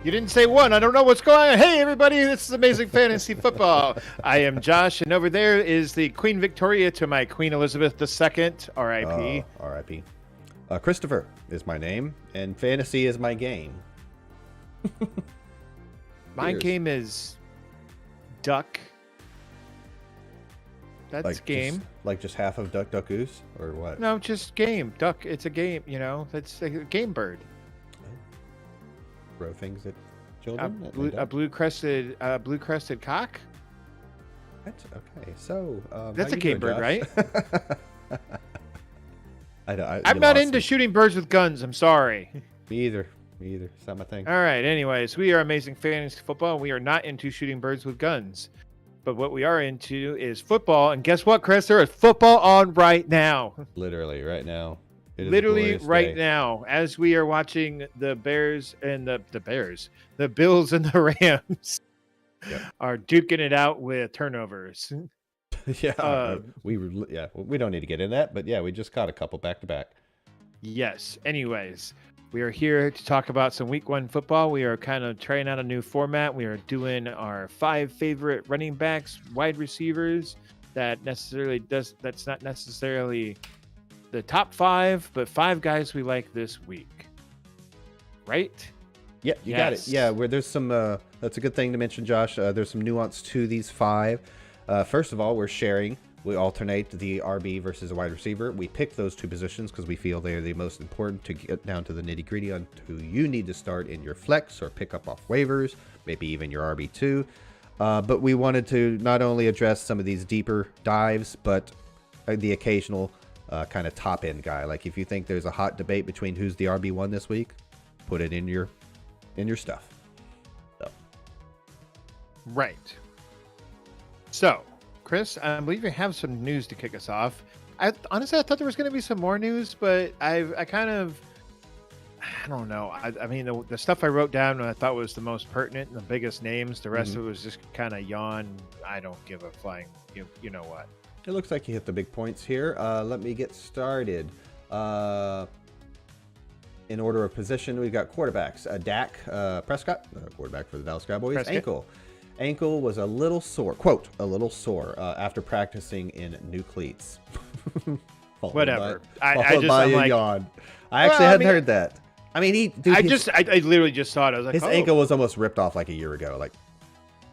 You didn't say one. I don't know what's going on. Hey, everybody, this is Amazing Fantasy Football. I am Josh, and over there is the Queen Victoria to my Queen Elizabeth II, R.I.P. R.I.P. Christopher is my name, and fantasy is my game. My game is Duck. That's game. Just half of Duck, Duck, Goose, or what? No, just game. Duck, it's a game, That's a game bird. Throw things at children? A blue-crested cock? What? Okay, so... That's a game bird, right? I'm not into shooting birds with guns. I'm sorry. Me either. It's not my thing. All right. Anyways, we are Amazing Fantasy Football. We are not into shooting birds with guns. But what we are into is football. And guess what, Chris? There is football on right now. Literally right now. Literally right now, as we are watching the Bears and the Bills and the Rams are duking it out with turnovers. Yeah, we don't need to get in that, but yeah, we just caught a couple back to back. Yes. Anyways, we are here to talk about some Week 1 football. We are kind of trying out a new format. We are doing our 5 favorite running backs, wide receivers. That's not necessarily the top 5, but 5 guys we like this week. Right? Yeah, you got it. Yeah, where there's some. That's a good thing to mention, Josh. There's some nuance to these 5. First of all, we're sharing. We alternate the RB versus a wide receiver. We pick those 2 positions because we feel they are the most important to get down to the nitty-gritty on who you need to start in your flex or pick up off waivers, maybe even your RB2. But we wanted to not only address some of these deeper dives, but the occasional kind of top-end guy. Like if you think there's a hot debate between who's the RB1 this week, put it in your stuff. So. Right. So, Chris, I believe you have some news to kick us off. Honestly, I thought there was going to be some more news, but I don't know. I mean, the stuff I wrote down I thought was the most pertinent and the biggest names. The rest of it was just kind of yawn. I don't give a flying. You know what? It looks like you hit the big points here. Let me get started. In order of position, we've got quarterbacks. Dak Prescott, quarterback for the Dallas Cowboys. Prescott. Ankle was a little sore, quote, a little sore after practicing in new cleats. Whatever. I'm like, yawn. I actually hadn't heard that. I mean, I literally just saw it. I was like, his ankle was almost ripped off like a year ago. Like,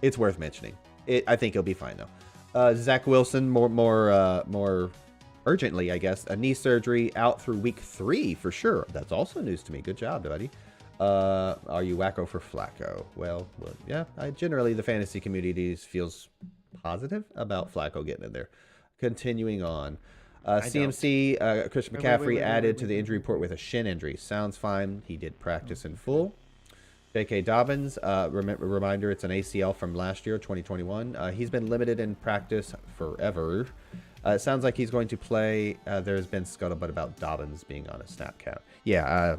it's worth mentioning. I think he'll be fine though. Zach Wilson, more urgently, I guess, a knee surgery, out through week 3 for sure. That's also news to me. Good job, buddy. Are you wacko for Flacco? Well, yeah. Generally, the fantasy community feels positive about Flacco getting in there. Continuing on. CMC, Christian McCaffrey added to the injury report with a shin injury. Sounds fine. He did practice in full. J.K. Dobbins, reminder, it's an ACL from last year, 2021. He's been limited in practice forever. It sounds like he's going to play. There's been scuttlebutt about Dobbins being on a snap count. Yeah,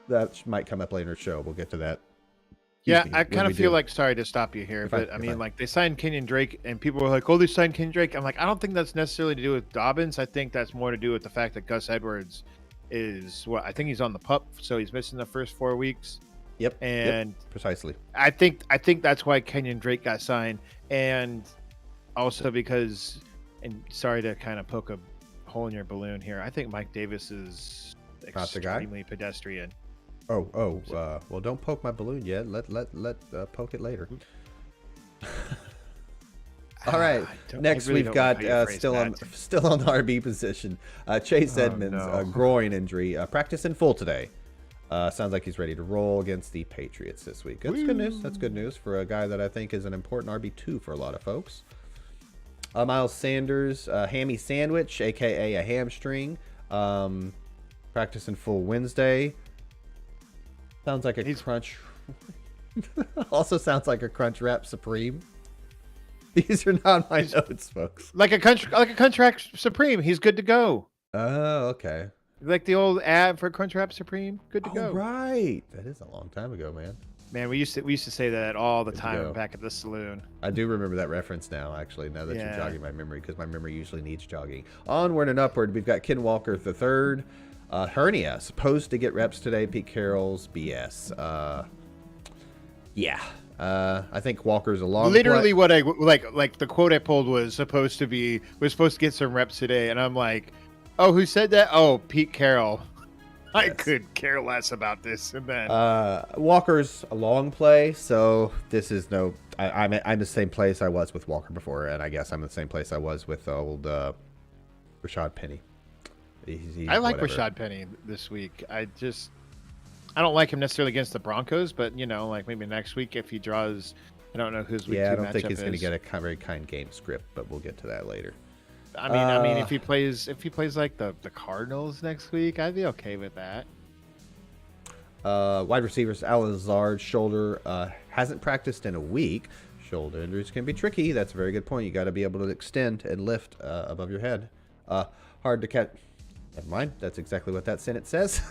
that might come up later in the show. We'll get to that. Yeah, I kind of feel like, sorry to stop you here, but I mean, like, they signed Kenyon Drake, and people were like, oh, they signed Kenyon Drake. I'm like, I don't think that's necessarily to do with Dobbins. I think that's more to do with the fact that Gus Edwards is, I think he's on the PUP, so he's missing the first 4 weeks. Yep. And precisely. I think that's why Kenyon Drake got signed, and also because, and sorry to kind of poke a hole in your balloon here, I think Mike Davis is extremely pedestrian. Well, don't poke my balloon yet. Let poke it later. All right. Next, we've got still on the RB position. Chase Edmonds, groin injury. Practice in full today. Sounds like he's ready to roll against the Patriots this week. That's good news. That's good news for a guy that I think is an important RB2 for a lot of folks. Miles Sanders, hammy sandwich, aka a hamstring. Practice in full Wednesday. Sounds like a crunch. Also sounds like a Crunch Wrap Supreme. These are not my notes, folks. Like a Crunchwrap Supreme. He's good to go. Oh, okay. Like the old ad for Crunchwrap Supreme. Good to go. Right. That is a long time ago, man. Man, we used to say that all the time back at the saloon. I do remember that reference now, actually, now that you're jogging my memory, because my memory usually needs jogging. Onward and upward, we've got Ken Walker III. Hernia, supposed to get reps today. Pete Carroll's BS. Yeah. I think Walker's a long Literally, what I like the quote I pulled was supposed to get some reps today, and I'm like, oh, who said that? Oh, Pete Carroll. I could care less about this. And then Walker's a long play, so this is no. I'm the same place I was with Walker before, and I guess I'm the same place I was with old Rashad Penny. I like whatever. Rashad Penny this week. I don't like him necessarily against the Broncos, but like maybe next week if he draws, I don't know whose week. Yeah, I two don't think he's matchup going to is. get a very kind game script, but we'll get to that later. I mean, if he plays like the Cardinals next week, I'd be okay with that. Wide receivers, Alan Lazard's shoulder hasn't practiced in a week. Shoulder injuries can be tricky. That's a very good point. You got to be able to extend and lift above your head. Hard to catch. Never mind. That's exactly what that sentence says.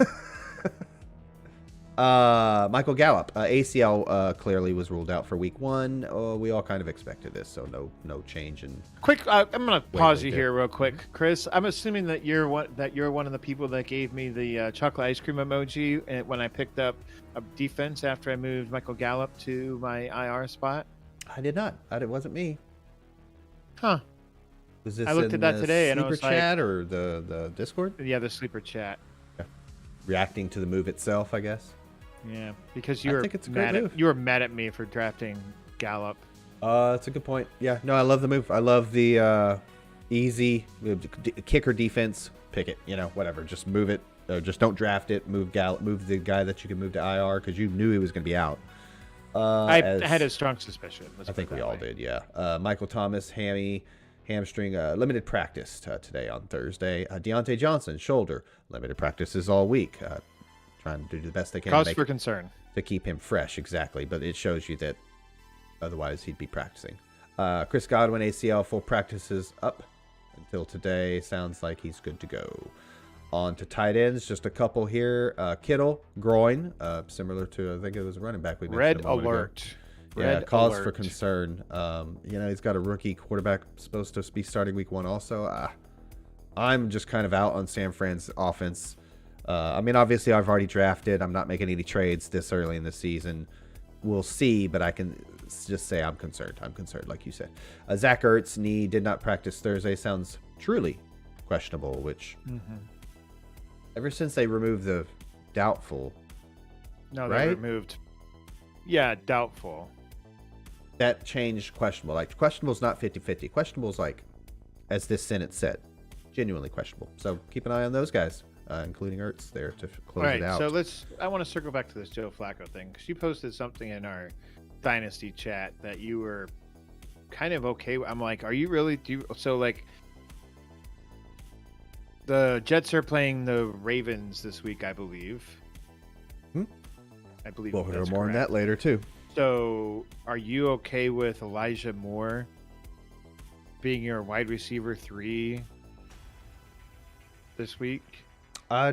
Michael Gallup, ACL clearly was ruled out for week 1. We all kind of expected this, so no change in. Quick, I'm gonna pause you there. here real quick, Chris. I'm assuming that you're one of the people that gave me the chocolate ice cream emoji when I picked up a defense after I moved Michael Gallup to my IR spot. I did not. It wasn't me. Huh? Was this I looked in at that the today and I sleeper was chat or the Discord? Yeah, the sleeper chat. Reacting to the move itself, I guess. Yeah, because I think it's a great move. You were mad at me for drafting Gallup. That's a good point. Yeah, no, I love the move. I love the easy kicker defense. Pick it, whatever. Just move it. Just don't draft it. Move the guy that you can move to IR because you knew he was going to be out. I had a strong suspicion. I think we all did, yeah. Michael Thomas, hamstring, limited practice today on Thursday. Deontay Johnson, shoulder, limited practices all week. Trying to do the best they can Cause for concern to keep him fresh, exactly. But it shows you that otherwise he'd be practicing. Chris Godwin, ACL, full practices up until today. Sounds like he's good to go. On to tight ends, just a couple here. Kittle, groin, similar to, I think it was a running back we mentioned. Red a moment alert. ago. Yeah, cause for concern. He's got a rookie quarterback supposed to be starting week 1 also. I'm just kind of out on San Fran's offense. Obviously I've already drafted. I'm not making any trades this early in the season. We'll see, but I can just say I'm concerned. I'm concerned, like you said. Zach Ertz, knee, did not practice Thursday. Sounds truly questionable, which ever since they removed the doubtful. No, right? they removed. Yeah, doubtful. That changed questionable. Like, questionable is not 50-50. Questionable is like, as this sentence said, genuinely questionable. So keep an eye on those guys. Including Ertz there to close it out. So I want to circle back to this Joe Flacco thing because you posted something in our Dynasty chat that you were kind of okay with. I'm like, are you really? The Jets are playing the Ravens this week, I believe. I believe. We'll hear more on that later too. So, are you okay with Elijah Moore being your wide receiver 3 this week?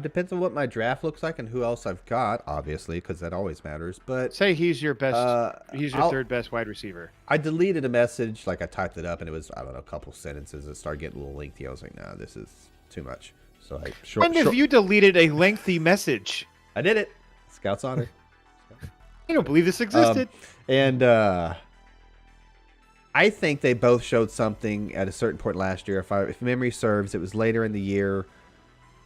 Depends on what my draft looks like and who else I've got, obviously, because that always matters. But say he's your best. He's your third best wide receiver. I deleted a message, like I typed it up, and it was, I don't know, a couple sentences. It started getting a little lengthy. I was like, nah, this is too much. So when have you deleted a lengthy message? I did it. Scout's honor. I don't believe this existed. I think they both showed something at a certain point last year. If memory serves, it was later in the year.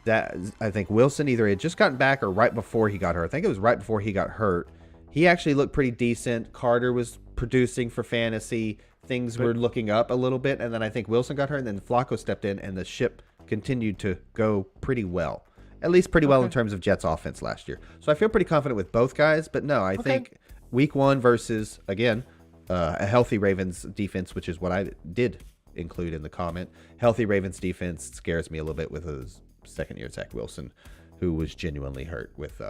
That I think Wilson either had just gotten back or right before he got hurt. I think it was right before he got hurt. He actually looked pretty decent. Carter was producing for fantasy. Things were looking up a little bit. And then I think Wilson got hurt, and then Flacco stepped in, and the ship continued to go pretty well. At least pretty well in terms of Jets offense last year. So I feel pretty confident with both guys. But no, I think week 1 versus, again, a healthy Ravens defense, which is what I did include in the comment. Healthy Ravens defense scares me a little bit with his second year Zach Wilson, who was genuinely hurt with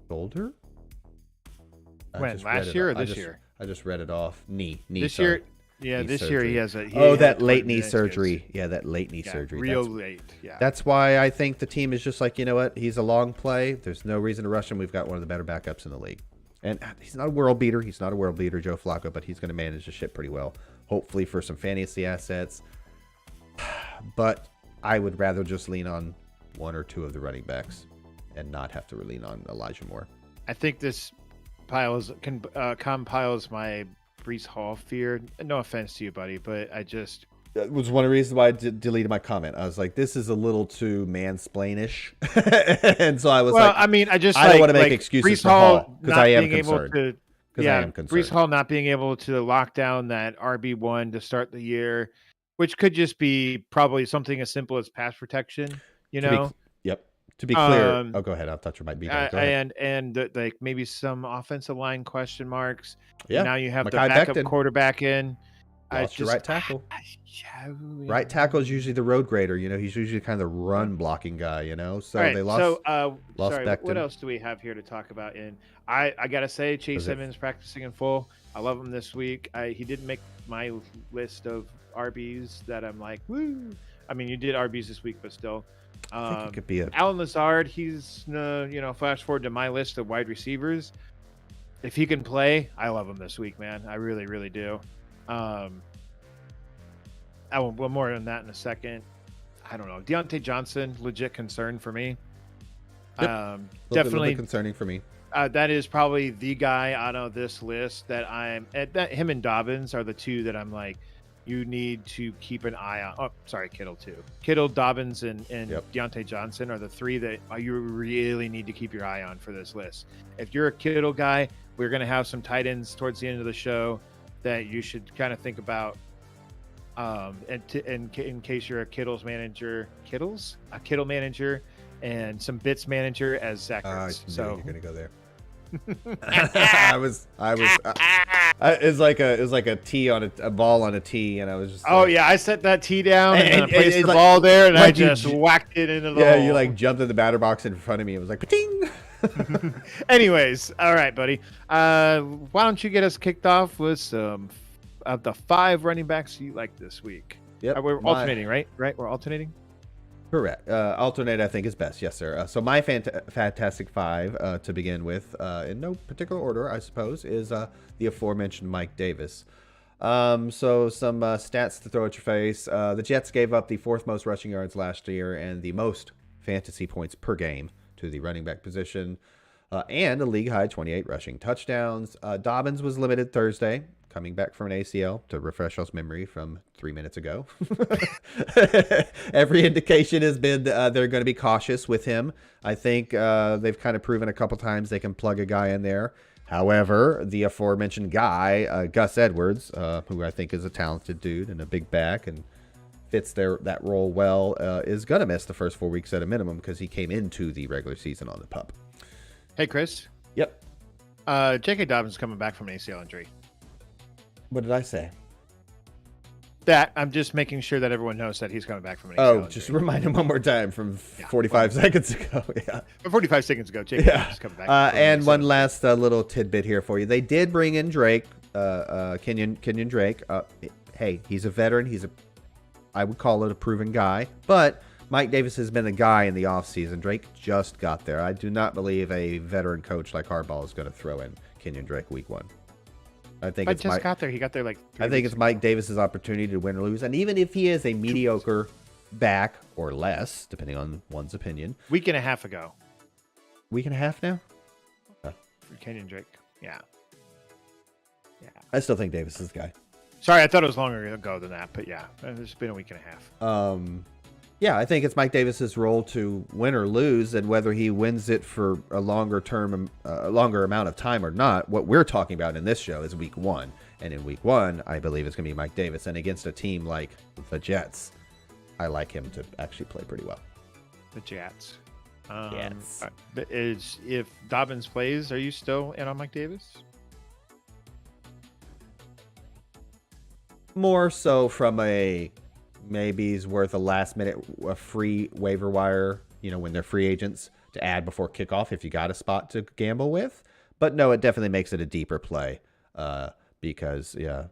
shoulder. When? Last year or this year? I just read it off. Knee. This year, yeah, this year he has a. That late knee surgery. Yeah, that late knee surgery. Real late. Yeah. That's why I think the team is just like, you know what? He's a long play. There's no reason to rush him. We've got one of the better backups in the league, and he's not a world beater. He's not a world beater, Joe Flacco, but he's going to manage the ship pretty well. Hopefully for some fantasy assets, but I would rather just lean on 1 or 2 of the running backs and not have to lean on Elijah Moore. I think this compiles my Brees Hall fear. No offense to you, buddy, but I just That was one of the reasons why I deleted my comment. I was like, this is a little too mansplainish. And so I was well, like, I mean, I just I don't want to make like excuses Brees for Hall Hall because not I am being able concerned. to. Because I Yeah, am concerned. Brees Hall not being able to lock down that RB1 to start the year, which could just be probably something as simple as pass protection, you know. Yep. To be clear, Um, go ahead. I thought you might be done. Go ahead. like maybe some offensive line question marks. Yeah. Now you have the Mekhi backup Becton quarterback in. lost your right tackle. Yeah, Right tackle is usually the road grader. He's usually kind of the run blocking guy. So all right, they lost. Lost sorry, Becton. what else do we have here to talk about? I gotta say, Chase Edmonds practicing in full. I love him this week. He didn't make my list of RBs that I'm like, woo. I mean, you did RBs this week, but still. I think it could be Alan Lazard. He's flash forward to my list of wide receivers. If he can play, I love him this week, man. I really, really do. I will more on that in a second. I don't know. Deontay Johnson, legit concern for me. Yep. Definitely concerning for me. That is probably the guy out of this list that him and Dobbins are the two that I'm like, you need to keep an eye on. Oh, sorry, Kittle too. Kittle, Dobbins, and Deontay Johnson are the three that you really need to keep your eye on for this list. If you're a Kittle guy, we're going to have some tight ends towards the end of the show that you should kind of think about. In case you're a Kittle manager, and some bits manager as Zach Ertz. So you're gonna go there. It was like a tee on a ball on a tee, and I was just. I set that tee down and I placed the like, ball there, and like I just whacked it into the hole. You like jumped in the batter box in front of me. It was like pa-ting. Anyways, all right, buddy. Why don't you get us kicked off with some of the 5 running backs you like this week? Yep, we're alternating, right? We're alternating. Correct. Alternate, I think, is best. Yes, sir. So my fantastic 5 to begin with, in no particular order, I suppose, is the aforementioned Mike Davis. So some stats to throw at your face. The Jets gave up the 4th most rushing yards last year and the most fantasy points per game to the running back position, and a league-high 28 rushing touchdowns. Dobbins was limited Thursday, coming back from an ACL, to refresh us memory from 3 minutes ago. Every indication has been they're going to be cautious with him. I think they've kind of proven a couple times they can plug a guy in there. However, the aforementioned guy, Gus Edwards, who I think is a talented dude and a big back and fits that role well, is going to miss the first 4 weeks at a minimum because he came into the regular season on the PUP. Hey, Chris. Yep. J.K. Dobbins coming back from an ACL injury. What did I say? That I'm just making sure that everyone knows that he's coming back from an ACL injury. Just remind him one more time from 45 seconds ago. Yeah. 45 seconds ago, J.K. Dobbins coming back. And one last little tidbit here for you. They did bring in Drake, Kenyon Drake. Hey, he's a veteran. I would call it a proven guy. But Mike Davis has been a guy in the offseason. Drake just got there. I do not believe a veteran coach like Harbaugh is going to throw in Kenyon Drake week 1. I think got there. He got there like 3 I think weeks it's Mike Davis's opportunity to win or lose. And even if he is a mediocre back or less, depending on one's opinion. Week and a half ago. Week and a half now? For Kenyon Drake. Yeah. I still think Davis is the guy. Sorry, I thought it was longer ago than that, but yeah, it's been a week and a half. Yeah, I think it's Mike Davis's role to win or lose, and whether he wins it for a longer amount of time or not. What we're talking about in this show is week 1, and in week 1, I believe it's going to be Mike Davis, and against a team like the Jets, I like him to actually play pretty well. The Jets. Yes. If Dobbins plays, are you still in on Mike Davis? More so from maybe he's worth a last minute free waiver wire, when they're free agents to add before kickoff if you got a spot to gamble with. But no, it definitely makes it a deeper play because, yeah.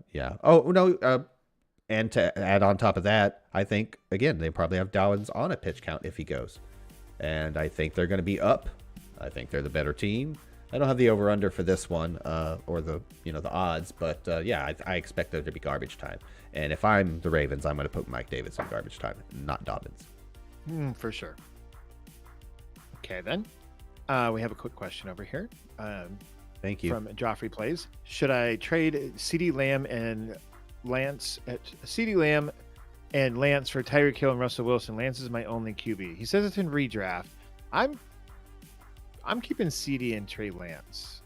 Oh, no. And to add on top of that, I think, again, they probably have Dobbins on a pitch count if he goes. And I think they're going to be up. I think they're the better team. I don't have the over-under for this one or the odds, but I expect there to be garbage time. And if I'm the Ravens, I'm going to put Mike Davis in garbage time, not Dobbins. For sure. Okay, then. We have a quick question over here. Thank you. from Joffrey Plays. Should I trade CeeDee Lamb and Lance? CeeDee Lamb and Lance for Tyreek Hill and Russell Wilson. Lance is my only QB. He says it's in redraft. I'm keeping CeeDee and Trey Lance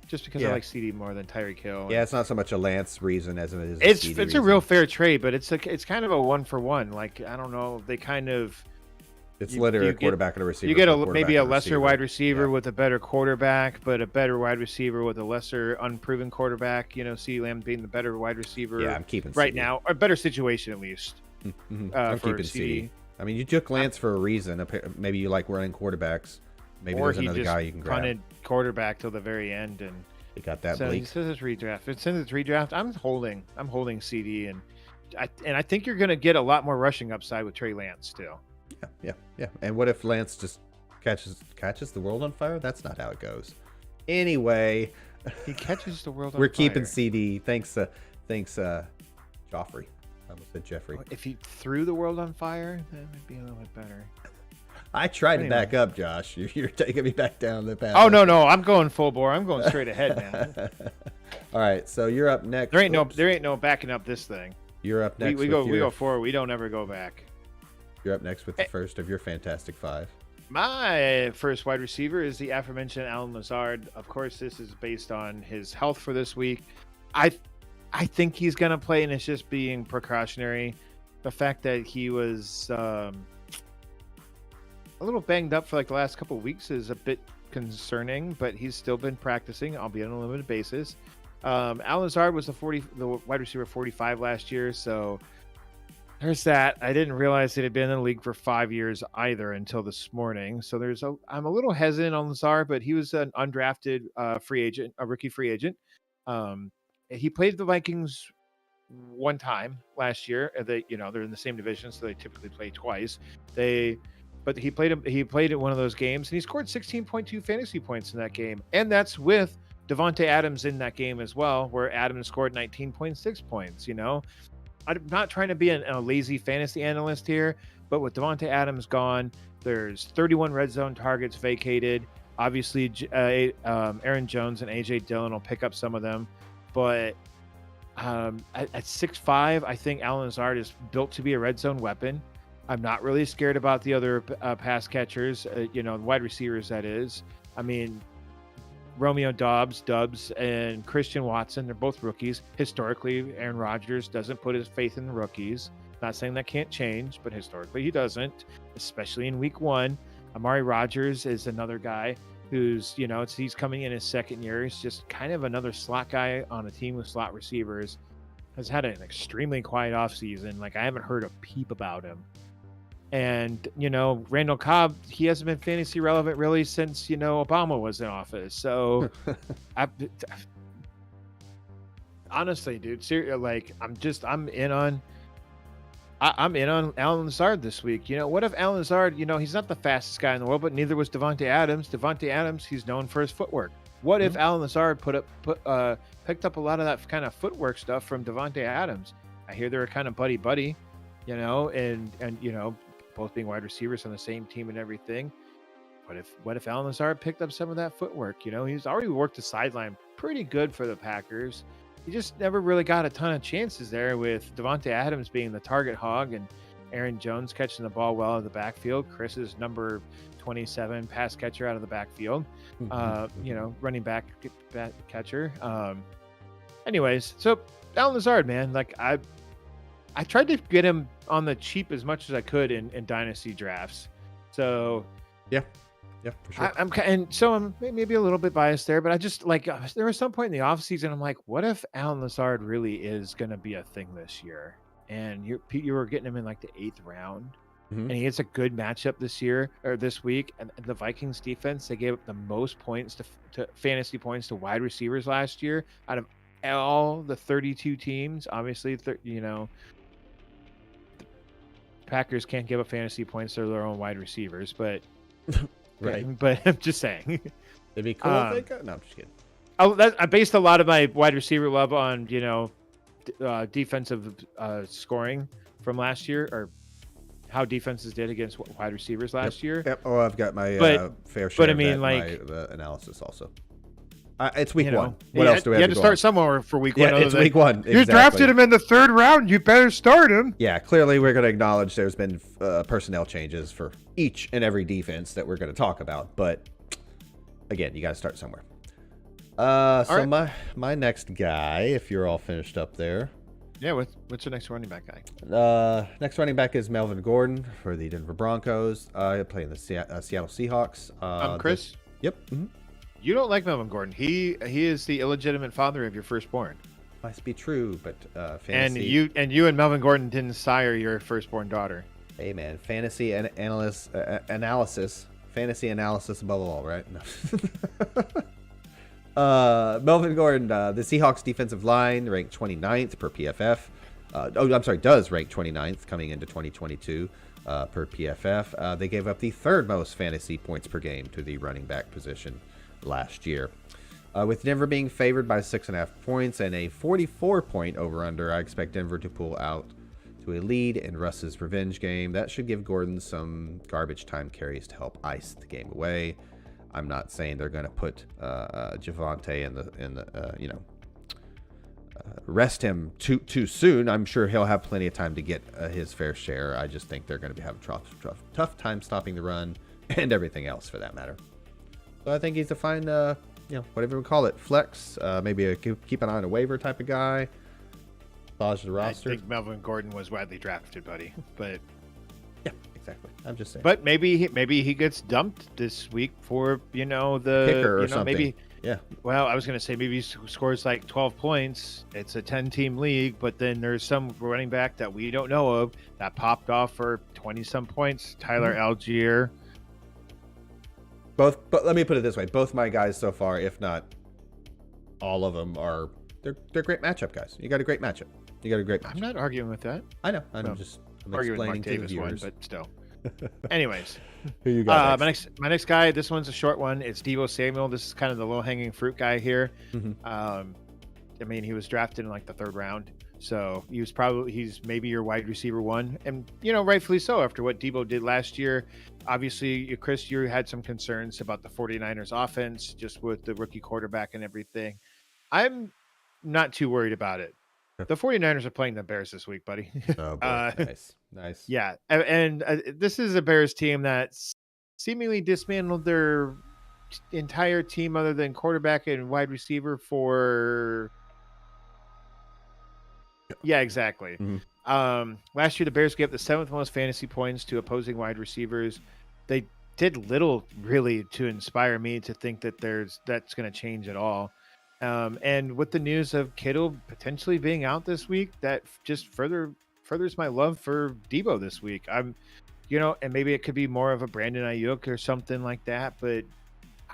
just because I like CeeDee more than Tyreek Hill. Yeah, it's not so much a Lance reason as it is. It's a real fair trade, but it's kind of a 1-for-1. Like, I don't know, they kind of. It's literally a quarterback and a receiver. You get maybe a lesser wide receiver with a better quarterback, but a better wide receiver with a lesser unproven quarterback. You know, CeeDee Lamb being the better wide receiver. Yeah, I'm keeping right CeeDee. Now, a better situation at least. I'm keeping CeeDee. I mean, you took Lance for a reason. Maybe you like running quarterbacks. Maybe there's another guy you can grab. Punted quarterback till the very end, and he got that. So bleak. He says it's redraft. It's in the redraft. I'm holding CeeDee, and I think you're going to get a lot more rushing upside with Trey Lance too. Yeah. And what if Lance just catches the world on fire? That's not how it goes. Anyway, he catches the world on fire. We're keeping CeeDee. Thanks, Joffrey. I almost said Jeffrey. If he threw the world on fire, that would be a little bit better. I tried to back up, Josh. You're taking me back down the path. Oh no, I'm going full bore. I'm going straight ahead, man. All right, so you're up next. There ain't no backing up this thing. You're up next. We go forward. We don't ever go back. You're up next with the first of your Fantastic Five. My first wide receiver is the aforementioned Allen Lazard. Of course, this is based on his health for this week. I think he's going to play, and it's just being precautionary. The fact that he was a little banged up for like the last couple of weeks is a bit concerning, but he's still been practicing, albeit on a limited basis. Allen Lazard was the wide receiver 45 last year, so there's that. I didn't realize that he'd been in the league for 5 years either until this morning. So I'm a little hesitant on Lazard, but he was an undrafted free agent, a rookie free agent. He played the Vikings one time last year. They're in the same division, so they typically play twice. But he played in one of those games, and he scored 16.2 fantasy points in that game, and that's with Devontae Adams in that game as well, where Adams scored 19.6 points. I'm not trying to be a lazy fantasy analyst here, but with Devontae Adams gone, there's 31 red zone targets vacated. Obviously, Aaron Jones and AJ Dillon will pick up some of them, but at 6'5", I think Allen Lazard is built to be a red zone weapon. I'm not really scared about the other pass catchers, wide receivers, that is. I mean, Romeo Dubs, and Christian Watson, they're both rookies. Historically, Aaron Rodgers doesn't put his faith in the rookies. Not saying that can't change, but historically he doesn't, especially in week 1. Amari Rodgers is another guy who's, he's coming in his second year. He's just kind of another slot guy on a team with slot receivers. Has had an extremely quiet offseason. Like, I haven't heard a peep about him. And, Randall Cobb, he hasn't been fantasy relevant really since, Obama was in office. So, honestly, dude, I'm in on Allen Lazard this week. What if Allen Lazard, he's not the fastest guy in the world, but neither was Devontae Adams. Devontae Adams, he's known for his footwork. What if Allen Lazard picked up a lot of that kind of footwork stuff from Devontae Adams? I hear they were kind of buddy, and both being wide receivers on the same team and everything. What if Allen Lazard picked up some of that footwork? He's already worked the sideline pretty good for the Packers. He just never really got a ton of chances there, with Devontae Adams being the target hog and Aaron Jones catching the ball well out of the backfield. Chris is number 27 pass catcher out of the backfield. Running back catcher. Anyways, so Allen Lazard, man, like I tried to get him on the cheap as much as I could in dynasty drafts. So yeah, for sure. I'm maybe a little bit biased there, but I just there was some point in the offseason I'm like, what if Allen Lazard really is going to be a thing this year? And you were getting him in like the 8th round, and he gets a good matchup this week. And the Vikings defense, they gave up the most points to fantasy points to wide receivers last year out of all the 32 teams. Obviously, Packers can't give up fantasy points to their own wide receivers, but right. But I'm just saying, it'd be cool if they got. No, I'm just kidding. I based a lot of my wide receiver love on defensive scoring from last year, or how defenses did against wide receivers last year. Yep. Oh, I've got my fair share. But I mean, of that, my analysis also. It's week You know, one. What else do we you have had to go start on? somewhere for week Yeah, one. it's week one. You Exactly. drafted him in the 3rd round. You better start him. Yeah, clearly we're going to acknowledge there's been personnel changes for each and every defense that we're going to talk about. But again, you got to start somewhere. So right. my next guy, if you're all finished up there. Yeah, what's your next running back guy? Next running back is Melvin Gordon for the Denver Broncos, playing the Seattle Seahawks. Chris? Yep. Mm-hmm. You don't like Melvin Gordon. He is the illegitimate father of your firstborn. Must be true, but fantasy. And you and Melvin Gordon didn't sire your firstborn daughter. Hey man, fantasy and analysis, fantasy analysis above all, right? No. Melvin Gordon, the Seahawks defensive line ranked 29th per PFF. Does rank 29th coming into 2022 per PFF. They gave up the 3rd most fantasy points per game to the running back position last year. With Denver being favored by 6.5 points and a 44-point over-under, I expect Denver to pull out to a lead in Russ's revenge game. That should give Gordon some garbage time carries to help ice the game away. I'm not saying they're going to put Javonte in the rest him too soon. I'm sure he'll have plenty of time to get his fair share. I just think they're going to have a tough time stopping the run and everything else for that matter. So I think he's a fine, whatever we call it, flex. Maybe a keep an eye on a waiver type of guy. Massage the roster. I think Melvin Gordon was widely drafted, buddy. But yeah, exactly. I'm just saying. But maybe he gets dumped this week for the kicker or something. Maybe. Yeah. Well, I was going to say maybe he scores like 12 points. It's a 10-team league, but then there's some running back that we don't know of that popped off for 20-some points. Tyler Algier. But let me put it this way: both my guys so far, if not all of them, they're great matchup guys. You got a great matchup. I'm not arguing with that. I know. I'm arguing with explaining Mark to the Davis viewers. One, but still. Anyways, who you got next? My next guy. This one's a short one. It's Deebo Samuel. This is kind of the low-hanging fruit guy here. Mm-hmm. He was drafted in like the 3rd round, so he's maybe your wide receiver 1, and rightfully so after what Deebo did last year. Obviously, Chris, you had some concerns about the 49ers offense just with the rookie quarterback and everything. I'm not too worried about it. The 49ers are playing the Bears this week, buddy. Oh, boy. Nice. Yeah, and this is a Bears team that seemingly dismantled their entire team other than quarterback and wide receiver for... Yeah, exactly. Mm-hmm. Last year, the Bears gave the 7th most fantasy points to opposing wide receivers. They did little really to inspire me to think that that's going to change at all. And with the news of Kittle potentially being out this week, that just furthers my love for Deebo this week. And maybe it could be more of a Brandon Ayuk or something like that, but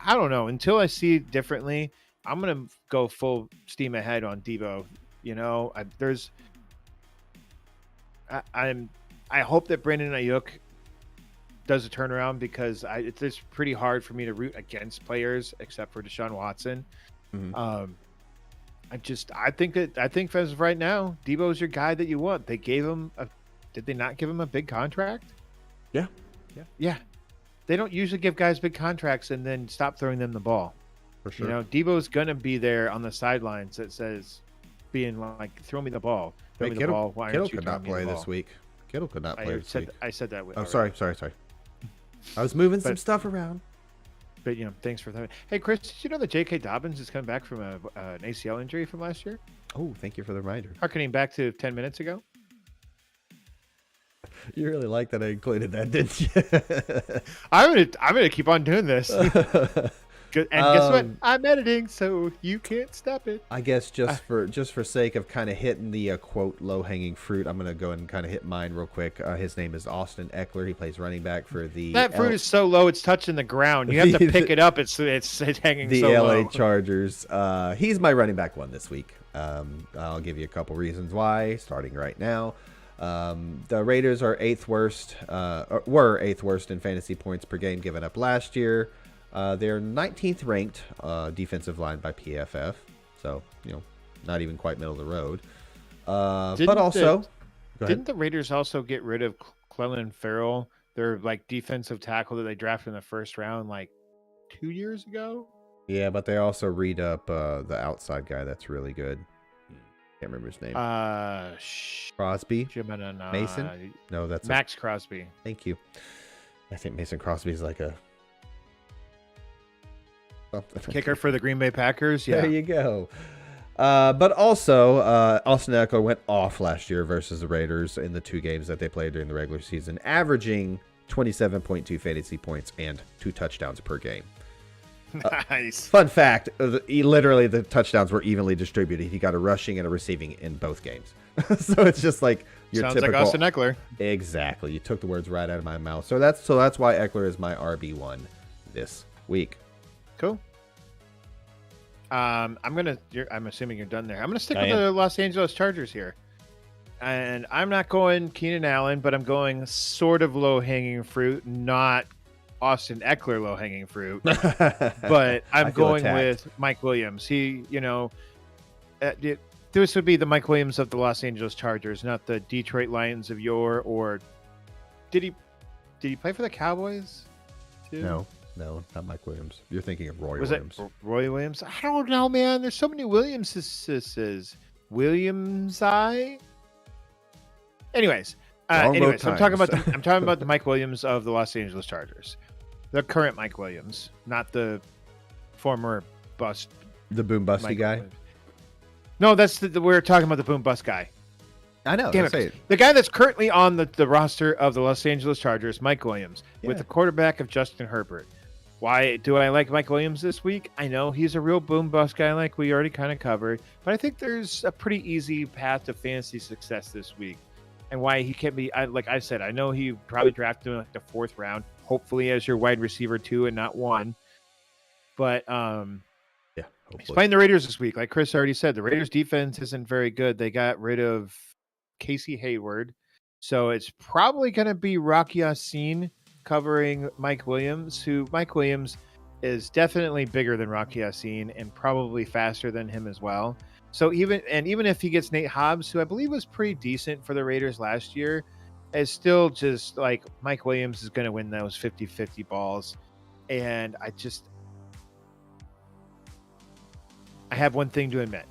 I don't know. Until I see it differently, I'm going to go full steam ahead on Deebo. I hope that Brandon Ayuk does a turnaround because it's pretty hard for me to root against players except for Deshaun Watson. Mm-hmm. I think as of right now, Deebo's your guy that you want. They gave him did they not give him a big contract? Yeah. They don't usually give guys big contracts and then stop throwing them the ball. For sure. Deebo's gonna be there on the sidelines that says, being like, throw me the ball. Throw me the ball. Why Kittle aren't you could not play this week. Kittle could not play this week. I said that. Oh, sorry. I was moving some stuff around. But thanks for that. Hey, Chris, did you know that J.K. Dobbins is coming back from an ACL injury from last year? Oh, thank you for the reminder. Harkening back to 10 minutes ago. You really like that I included that, didn't you? I'm gonna keep on doing this. And guess what? I'm editing, so you can't stop it. I guess just for sake of kind of hitting the quote low hanging fruit, I'm gonna go and kind of hit mine real quick. His name is Austin Eckler. He plays running back for the. That fruit is so low, it's touching the ground. You have to pick it up. It's hanging. The so LA low. Chargers. He's my running back one this week. I'll give you a couple reasons why. Starting right now. The Raiders are were eighth worst in fantasy points per game given up last year. They're 19th ranked defensive line by PFF, so not even quite middle of the road. But also, didn't the Raiders also get rid of Clelin Ferrell, their defensive tackle that they drafted in the first round 2 years ago? Yeah, but they also read up the outside guy that's really good. Can't remember his name. Crosby? Mason? No, that's Max Crosby. Thank you. I think Mason Crosby is like a kicker for the Green Bay Packers. Yeah, there you go. But also, Austin Eckler went off last year versus the Raiders in the 2 games that they played during the regular season, averaging 27.2 fantasy points and 2 touchdowns per game. Nice. Fun fact, literally the touchdowns were evenly distributed. He got a rushing and a receiving in both games. So it's just like your Sounds typical like Austin Eckler. Exactly. You took the words right out of my mouth. So that's why Eckler is my RB1 this week. Cool. I'm assuming you're done there. I'm gonna stick with the Los Angeles Chargers here. And I'm not going Keenan Allen, but I'm going sort of low-hanging fruit, not Austin Eckler low-hanging fruit. But I'm going with Mike Williams. He, this would be the Mike Williams of the Los Angeles Chargers, not the Detroit Lions of yore. Or did he play for the Cowboys too? No, not Mike Williams. You're thinking of Roy Was Williams. It Roy Williams? I don't know, man. There's so many Williamses. Williams. Anyways, I'm talking about the Mike Williams of the Los Angeles Chargers, the current Mike Williams, not the former bust. The boom busty guy. Williams. No, that's we're talking about the boom bust guy. I know. Damn it. The guy that's currently on the roster of the Los Angeles Chargers, Mike Williams, with the quarterback of Justin Herbert. Why do I like Mike Williams this week? I know he's a real boom bust guy, like we already kind of covered, but I think there's a pretty easy path to fantasy success this week. And why he can't be, like I said, I know he probably drafted him in like the 4th round, hopefully as your wide receiver 2 and not 1. But he's playing the Raiders this week. Like Chris already said, the Raiders defense isn't very good. They got rid of Casey Hayward. So it's probably going to be Rocky Yassin covering Mike Williams, who Mike Williams is definitely bigger than Rocky Yassin and probably faster than him as well. So even if he gets Nate Hobbs, who I believe was pretty decent for the Raiders last year, it's still just like Mike Williams is going to win those 50-50 balls. And I have one thing to admit.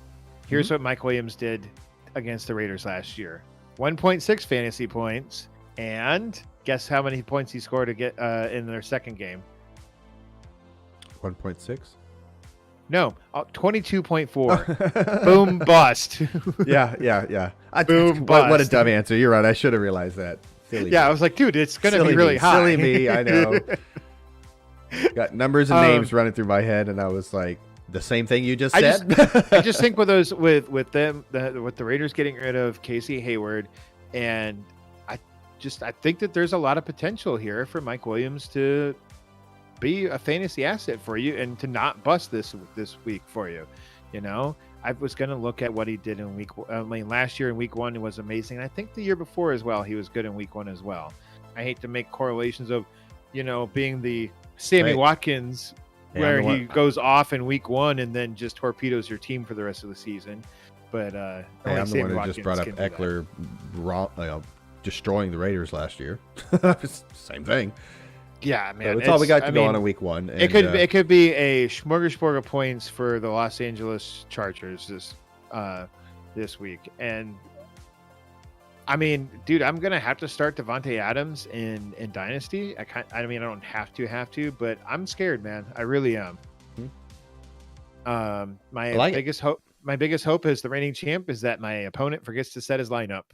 Here's what Mike Williams did against the Raiders last year. 1.6 fantasy points. And guess how many points he scored to get in their second game? 1.6? No, 22.4. Boom bust. Yeah. Boom bust. What a dumb answer. You're right. I should have realized that. Silly I was like, dude, it's going to be really high. Silly me, I know. Got numbers and names running through my head, and I was like, the same thing you just said? I just think with the Raiders getting rid of Casey Hayward, and I think that there's a lot of potential here for Mike Williams to be a fantasy asset for you and to not bust this week for you. I was going to look at what he did in last year in week 1, it was amazing. And I think the year before as well, he was good in week 1 as well. I hate to make correlations of, being the Sammy Watkins where he goes off in week 1 and then just torpedoes your team for the rest of the season. But I'm the one who just brought up Eckler destroying the Raiders last year. Same thing. Yeah, man. It's all we got to go on in week 1. And, it could be a smorgasbord of points for the Los Angeles Chargers this week. And I mean, dude, I'm gonna have to start Devontae Adams in Dynasty. I don't have to, but I'm scared, man. I really am. My biggest hope as the reigning champ is that my opponent forgets to set his lineup.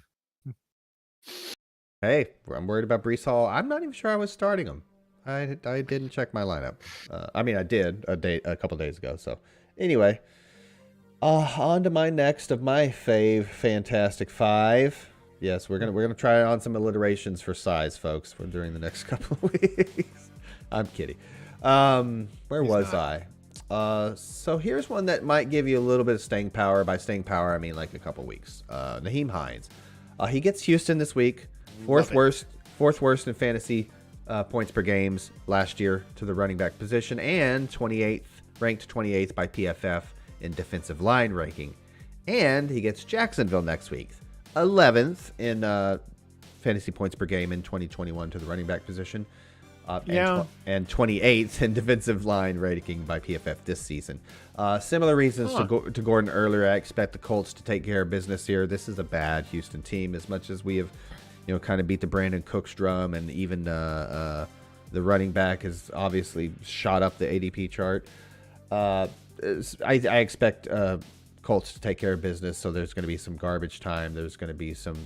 Hey, I'm worried about Breece Hall. I'm not even sure I was starting him. I didn't check my lineup. I did a couple days ago. So anyway, on to my next of my Fantastic 5. Yes, we're gonna try on some alliterations for size, folks, during the next couple of weeks. I'm kidding. Where was I? So here's one that might give you a little bit of staying power. By staying power, I mean like a couple weeks. Naheem Hines. He gets Houston this week. Fourth worst in fantasy points per games last year to the running back position, and ranked 28th by PFF in defensive line ranking. And he gets Jacksonville next week, 11th in fantasy points per game in 2021 to the running back position. Yeah. And 28th in defensive line ranking by PFF this season. Similar reasons to Gordon earlier. I expect the Colts to take care of business here. This is a bad Houston team. As much as we have, kind of beat the Brandon Cooks drum, and even the running back has obviously shot up the ADP chart. I expect Colts to take care of business. So there's going to be some garbage time. There's going to be some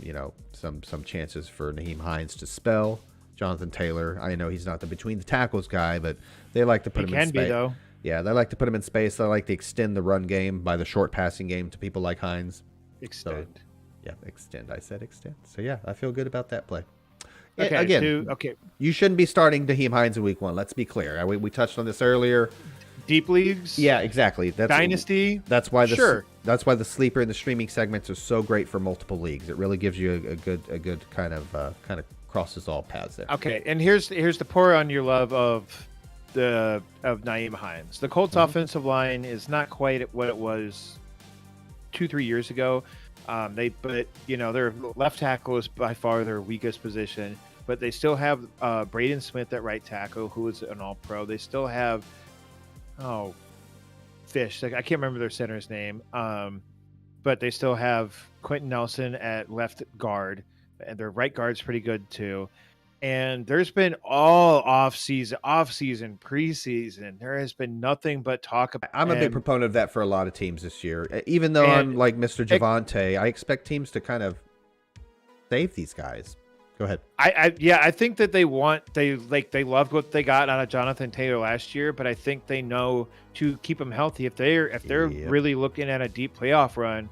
chances for Nyheim Hines to spell Jonathan Taylor. I know he's not the between the tackles guy, but they like to put him in space. He can be, though. Yeah, they like to put him in space. They like to extend the run game by the short passing game to people like Hines. Extend. So, yeah, extend. I said extend. So, yeah, I feel good about that play. Okay, again, you shouldn't be starting Nyheim Hines in week 1. Let's be clear. We touched on this earlier. Deep leagues? Yeah, exactly. Dynasty? That's why the sleeper and the streaming segments are so great for multiple leagues. It really gives you a good kind of crosses all paths there. Okay, and here's the pour on your love of Nyheim Hines. The Colts offensive line is not quite what it was 2-3 years ago. Their left tackle is by far their weakest position, but they still have Braden Smith at right tackle, who is an All-Pro. They still have Fish. I can't remember their center's name, but they still have Quentin Nelson at left guard. And their right guard's pretty good too. And there's been all off-season, preseason. There has been nothing but talk about. I'm a big proponent of that for a lot of teams this year. Even though I'm like Mr. Javante, I expect teams to kind of save these guys. Go ahead. I think that they loved what they got out of Jonathan Taylor last year, but I think they know to keep him healthy. If they're really looking at a deep playoff run,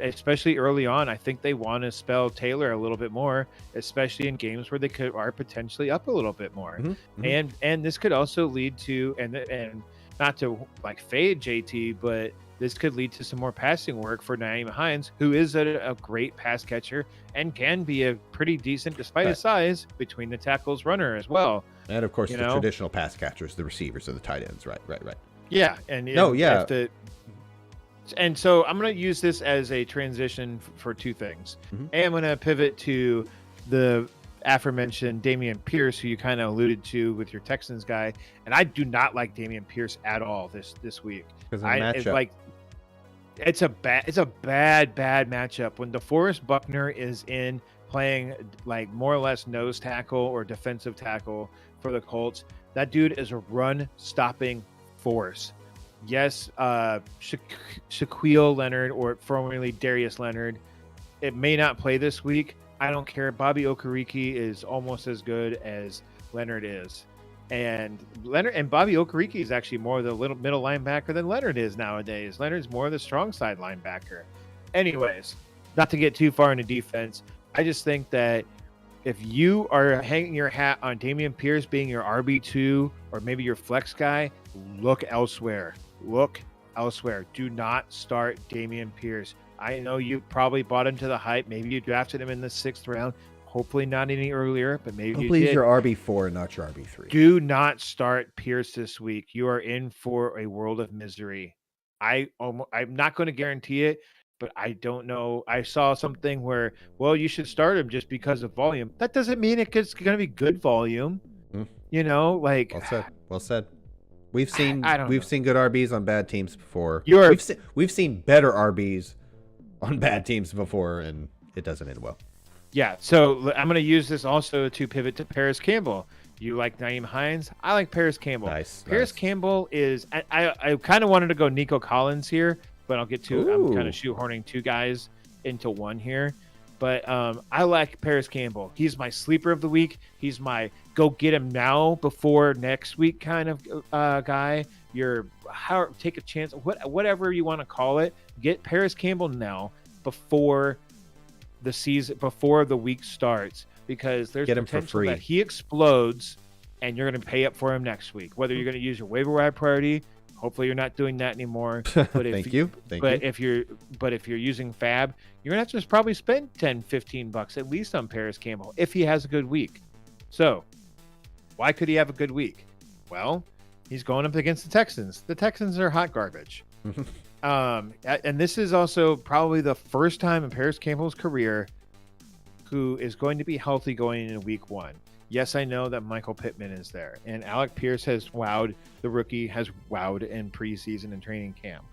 especially early on, I think they want to spell Taylor a little bit more, especially in games where they are potentially up a little bit more. And this could also lead to and not to like fade JT, but this could lead to some more passing work for Nyheim Hines, who is a great pass catcher and can be a pretty decent, despite his size, between the tackles runner as well. And of course, the traditional pass catchers, the receivers and the tight ends. Right. Yeah. And so I'm going to use this as a transition for two things. And I'm going to pivot to the aforementioned Dameon Pierce, who you kind of alluded to with your Texans guy. And I do not like Dameon Pierce at all this week. It's a bad matchup when DeForest Buckner is in playing like more or less nose tackle or defensive tackle for the Colts. That dude is a run stopping force. Yes, Shaquille Leonard, or formerly Darius Leonard, it may not play this week. I don't care. Bobby Okereke is almost as good as Leonard is. And Bobby Okereke is actually more of the little middle linebacker than Leonard is nowadays. Leonard's more of the strong side linebacker. Anyways, not to get too far into defense, I just think that if you are hanging your hat on Dameon Pierce being your RB2 or maybe your flex guy, look elsewhere. Do not start Dameon Pierce. I know you probably bought into the hype. Maybe you drafted him in the 6th round. Hopefully not any earlier, but maybe you did. Your RB4 and not your RB3. Do not start Pierce this week. You are in for a world of misery. I'm not going to guarantee it, but I don't know. I saw something where, you should start him just because of volume. That doesn't mean it's going to be good volume. Well said. We've seen good RBs on bad teams before. We've seen better RBs on bad teams before, and it doesn't end well. Yeah, so I'm going to use this also to pivot to Paris Campbell. You like Nyheim Hines? I like Paris Campbell. Paris Campbell is – I kind of wanted to go Nico Collins here, but I'll get to – I'm kind of shoehorning two guys into one here. But I like Paris Campbell. He's my sleeper of the week. He's my go get him now before next week kind of guy. Take a chance, whatever you want to call it. Get Paris Campbell now before the season, before the week starts, because there's potential that he explodes, and you're going to pay up for him next week. Whether you're going to use your waiver wire priority. Hopefully you're not doing that anymore. But Thank you. If you're using Fab, you're gonna have to just probably spend $10-15 at least on Paris Campbell if he has a good week. So why could he have a good week? Well, he's going up against the Texans. The Texans are hot garbage. And this is also probably the first time in Paris Campbell's career who is going to be healthy going into week 1. Yes, I know that Michael Pittman is there, and Alec Pierce has wowed. The rookie has wowed in preseason and training camp.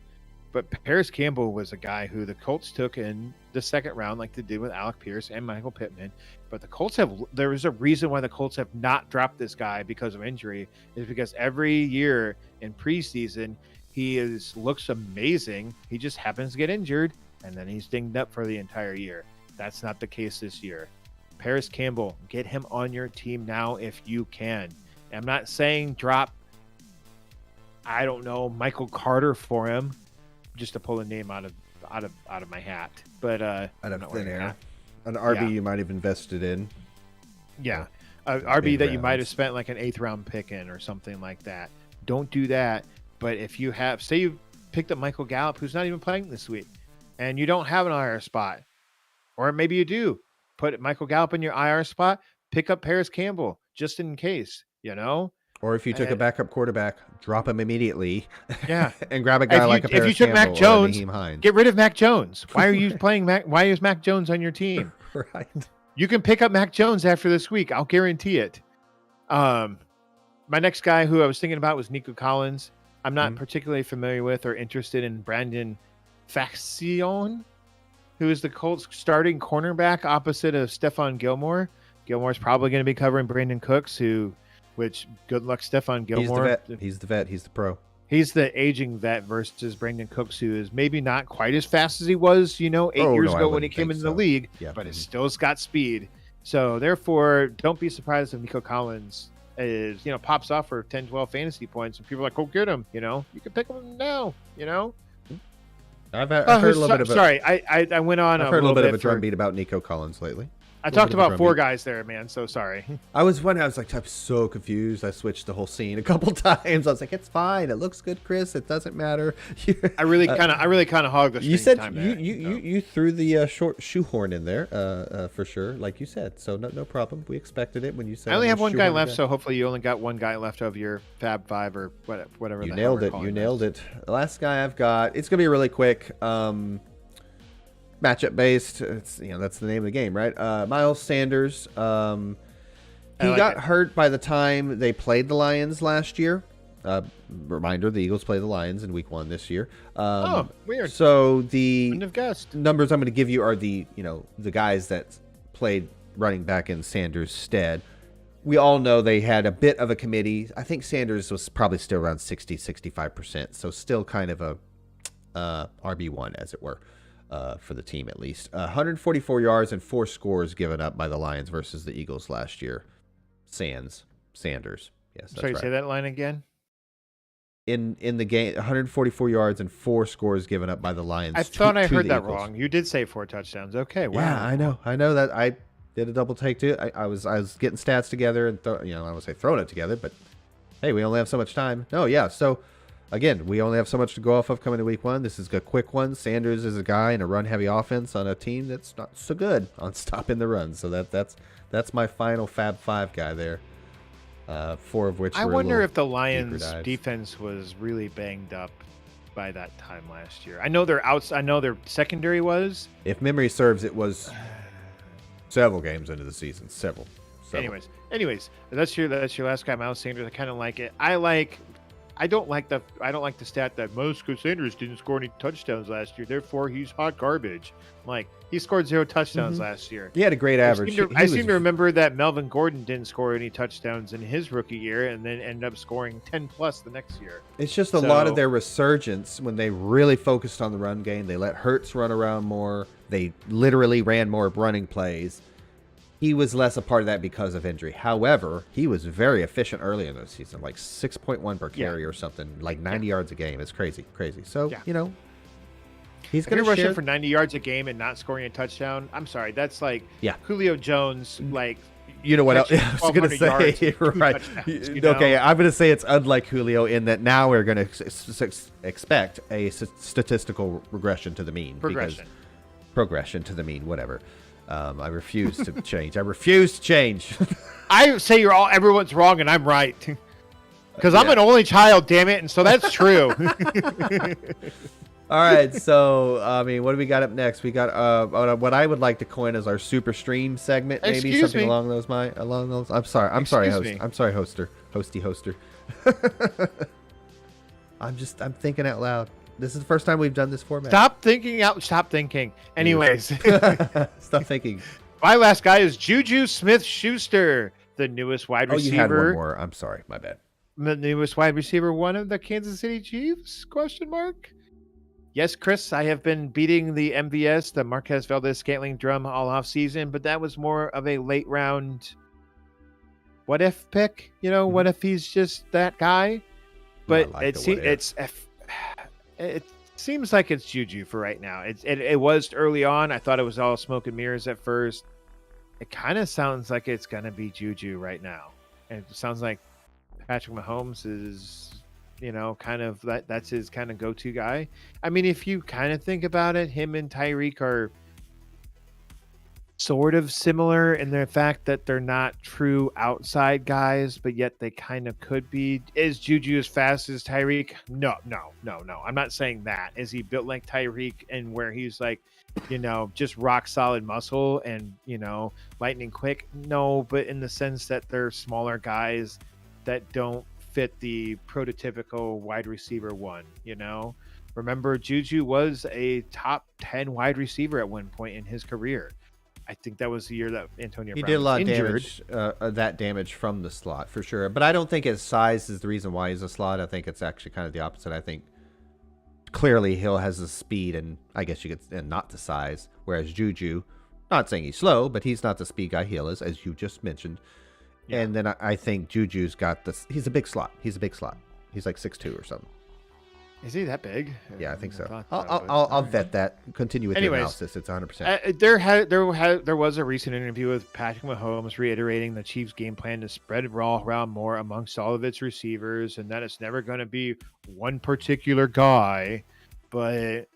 But Paris Campbell was a guy who the Colts took in the second round, like they did with Alec Pierce and Michael Pittman. But the Colts there is a reason why the Colts have not dropped this guy because of injury, is because every year in preseason, he looks amazing. He just happens to get injured, and then he's dinged up for the entire year. That's not the case this year. Paris Campbell, get him on your team now if you can. I'm not saying drop, I don't know, Michael Carter for him, just to pull a name out of my hat. But out of thin air, an RB you might have invested in. Yeah, RB that you might have spent like an 8th round pick in or something like that. Don't do that. But if you have, say you picked up Michael Gallup, who's not even playing this week, and you don't have an IR spot, or maybe you do, put Michael Gallup in your IR spot, pick up Paris Campbell just in case, Or if you took a backup quarterback, drop him immediately. Yeah, and grab a guy like a Paris Campbell. If you took Mac Jones, get rid of Mac Jones. Why are you playing Mac? Why is Mac Jones on your team? Right. You can pick up Mac Jones after this week. I'll guarantee it. My next guy who I was thinking about was Nico Collins. I'm not particularly familiar with or interested in Brandon Faxion, who is the Colts starting cornerback opposite of Stephon Gilmore. Gilmore's probably going to be covering Brandon Cooks, which good luck, Stephon Gilmore. He's the vet. He's the pro. He's the aging vet versus Brandon Cooks, who is maybe not quite as fast as he was, 8 years ago when he came into the league, but it still's got speed. So therefore, don't be surprised if Nico Collins is, pops off for 10, 12 fantasy points, and people are like, go get him. You can pick him now. I've heard a little bit of a, sorry, I went on. I've heard a little bit of a drumbeat about Nico Collins lately. I talked about 4 guys there, man. So sorry. I was wondering. I was like, I'm so confused. I switched the whole scene a couple times. I was like, it's fine. It looks good, Chris. It doesn't matter. I really kind of hogged the. You said time you threw the short shoehorn in there for sure, like you said. So no problem. We expected it when you said. I only have one guy left, so hopefully you only got one guy left of your Fab 5 or whatever. You nailed it. You nailed it. The last guy I've got. It's gonna be really quick. Matchup based, it's that's the name of the game, right? Miles Sanders, he got hurt by the time they played the Lions last year. Reminder: the Eagles play the Lions in Week 1 this year. Weird. So the Wouldn't have guessed. numbers I'm going to give you are the guys that played running back in Sanders' stead. We all know they had a bit of a committee. I think Sanders was probably still around 65%, so still kind of a RB1 as it were. For the team, at least 144 yards and 4 scores given up by the Lions versus the Eagles last year. Sanders. Yes, that's sorry, right. say that line again. In the game, 144 yards and 4 scores given up by the Lions. I thought I heard that wrong. You did say 4 touchdowns. Okay, wow. Yeah, I know that. I did a double take too. I was getting stats together and I would say throwing it together, but hey, we only have so much time. No, yeah, so. Again, we only have so much to go off of coming to Week 1. This is a quick one. Sanders is a guy in a run-heavy offense on a team that's not so good on stopping the run. So that's my final Fab 5 guy there. 4 of which I wonder if the Lions' defense was really banged up by that time last year. I know their secondary was. If memory serves, it was several games into the season. Several. Anyways, that's your last guy, Miles Sanders. I kind of like it. I don't like the stat that Miles Sanders didn't score any touchdowns last year, therefore he's hot garbage. Like, he scored 0 touchdowns last year. He had a great average. I seem to remember that Melvin Gordon didn't score any touchdowns in his rookie year and then ended up scoring 10 plus the next year. It's just a lot of their resurgence when they really focused on the run game. They let Hurts run around more. They literally ran more running plays. He was less a part of that because of injury. However, he was very efficient early in the season, like 6.1 per carry or something, like 90 yards a game. It's crazy. So, he's going to rushing for 90 yards a game and not scoring a touchdown. I'm sorry. That's like Julio Jones, like. You know what else I was going to say? Right. Okay, I'm going to say it's unlike Julio in that now we're going to expect a statistical regression to the mean. Progression to the mean, whatever. I refuse to change. I say everyone's wrong and I'm right. Because I'm an only child, damn it, and so that's true. All right, so I mean, what do we got up next? We got what I would like to coin as our super stream segment, maybe Excuse something me. along those. I'm sorry, host. Me. I'm sorry, hoster. I'm thinking out loud. This is the first time we've done this format. Stop thinking. Anyways, stop thinking. My last guy is Juju Smith-Schuster, the newest wide receiver. Oh, you had one more. I'm sorry, my bad. The newest wide receiver, one of the Kansas City Chiefs? ? Yes, Chris, I have been beating the MVS, the Marquez Valdez-Scantling drum all off season, but that was more of a late round what if pick. What if he's just that guy? But it seems like it's Juju for right now. It was early on. I thought it was all smoke and mirrors at first. It kind of sounds like it's going to be Juju right now. And it sounds like Patrick Mahomes is, kind of that's his kind of go-to guy. I mean, if you kind of think about it, him and Tyreek are sort of similar in the fact that they're not true outside guys, but yet they kind of could be. Is Juju as fast as Tyreek? No. I'm not saying that. Is he built like Tyreek and where he's like, just rock solid muscle and, lightning quick? No, but in the sense that they're smaller guys that don't fit the prototypical wide receiver one, Remember, Juju was a top 10 wide receiver at one point in his career. I think that was the year that Antonio Brown did a lot of damage from the slot for sure. But I don't think his size is the reason why he's a slot. I think it's actually kind of the opposite. I think clearly Hill has the speed and I guess and not the size. Whereas Juju, not saying he's slow, but he's not the speed guy Hill is, as you just mentioned. Yeah. And then I think Juju's got this. He's a big slot. He's like 6'2" or something. Is he that big? Yeah, I think so. I'll vet that. Continue with the analysis. It's 100%. There was a recent interview with Patrick Mahomes reiterating the Chiefs' game plan to spread it all around more amongst all of its receivers, and that it's never going to be one particular guy. But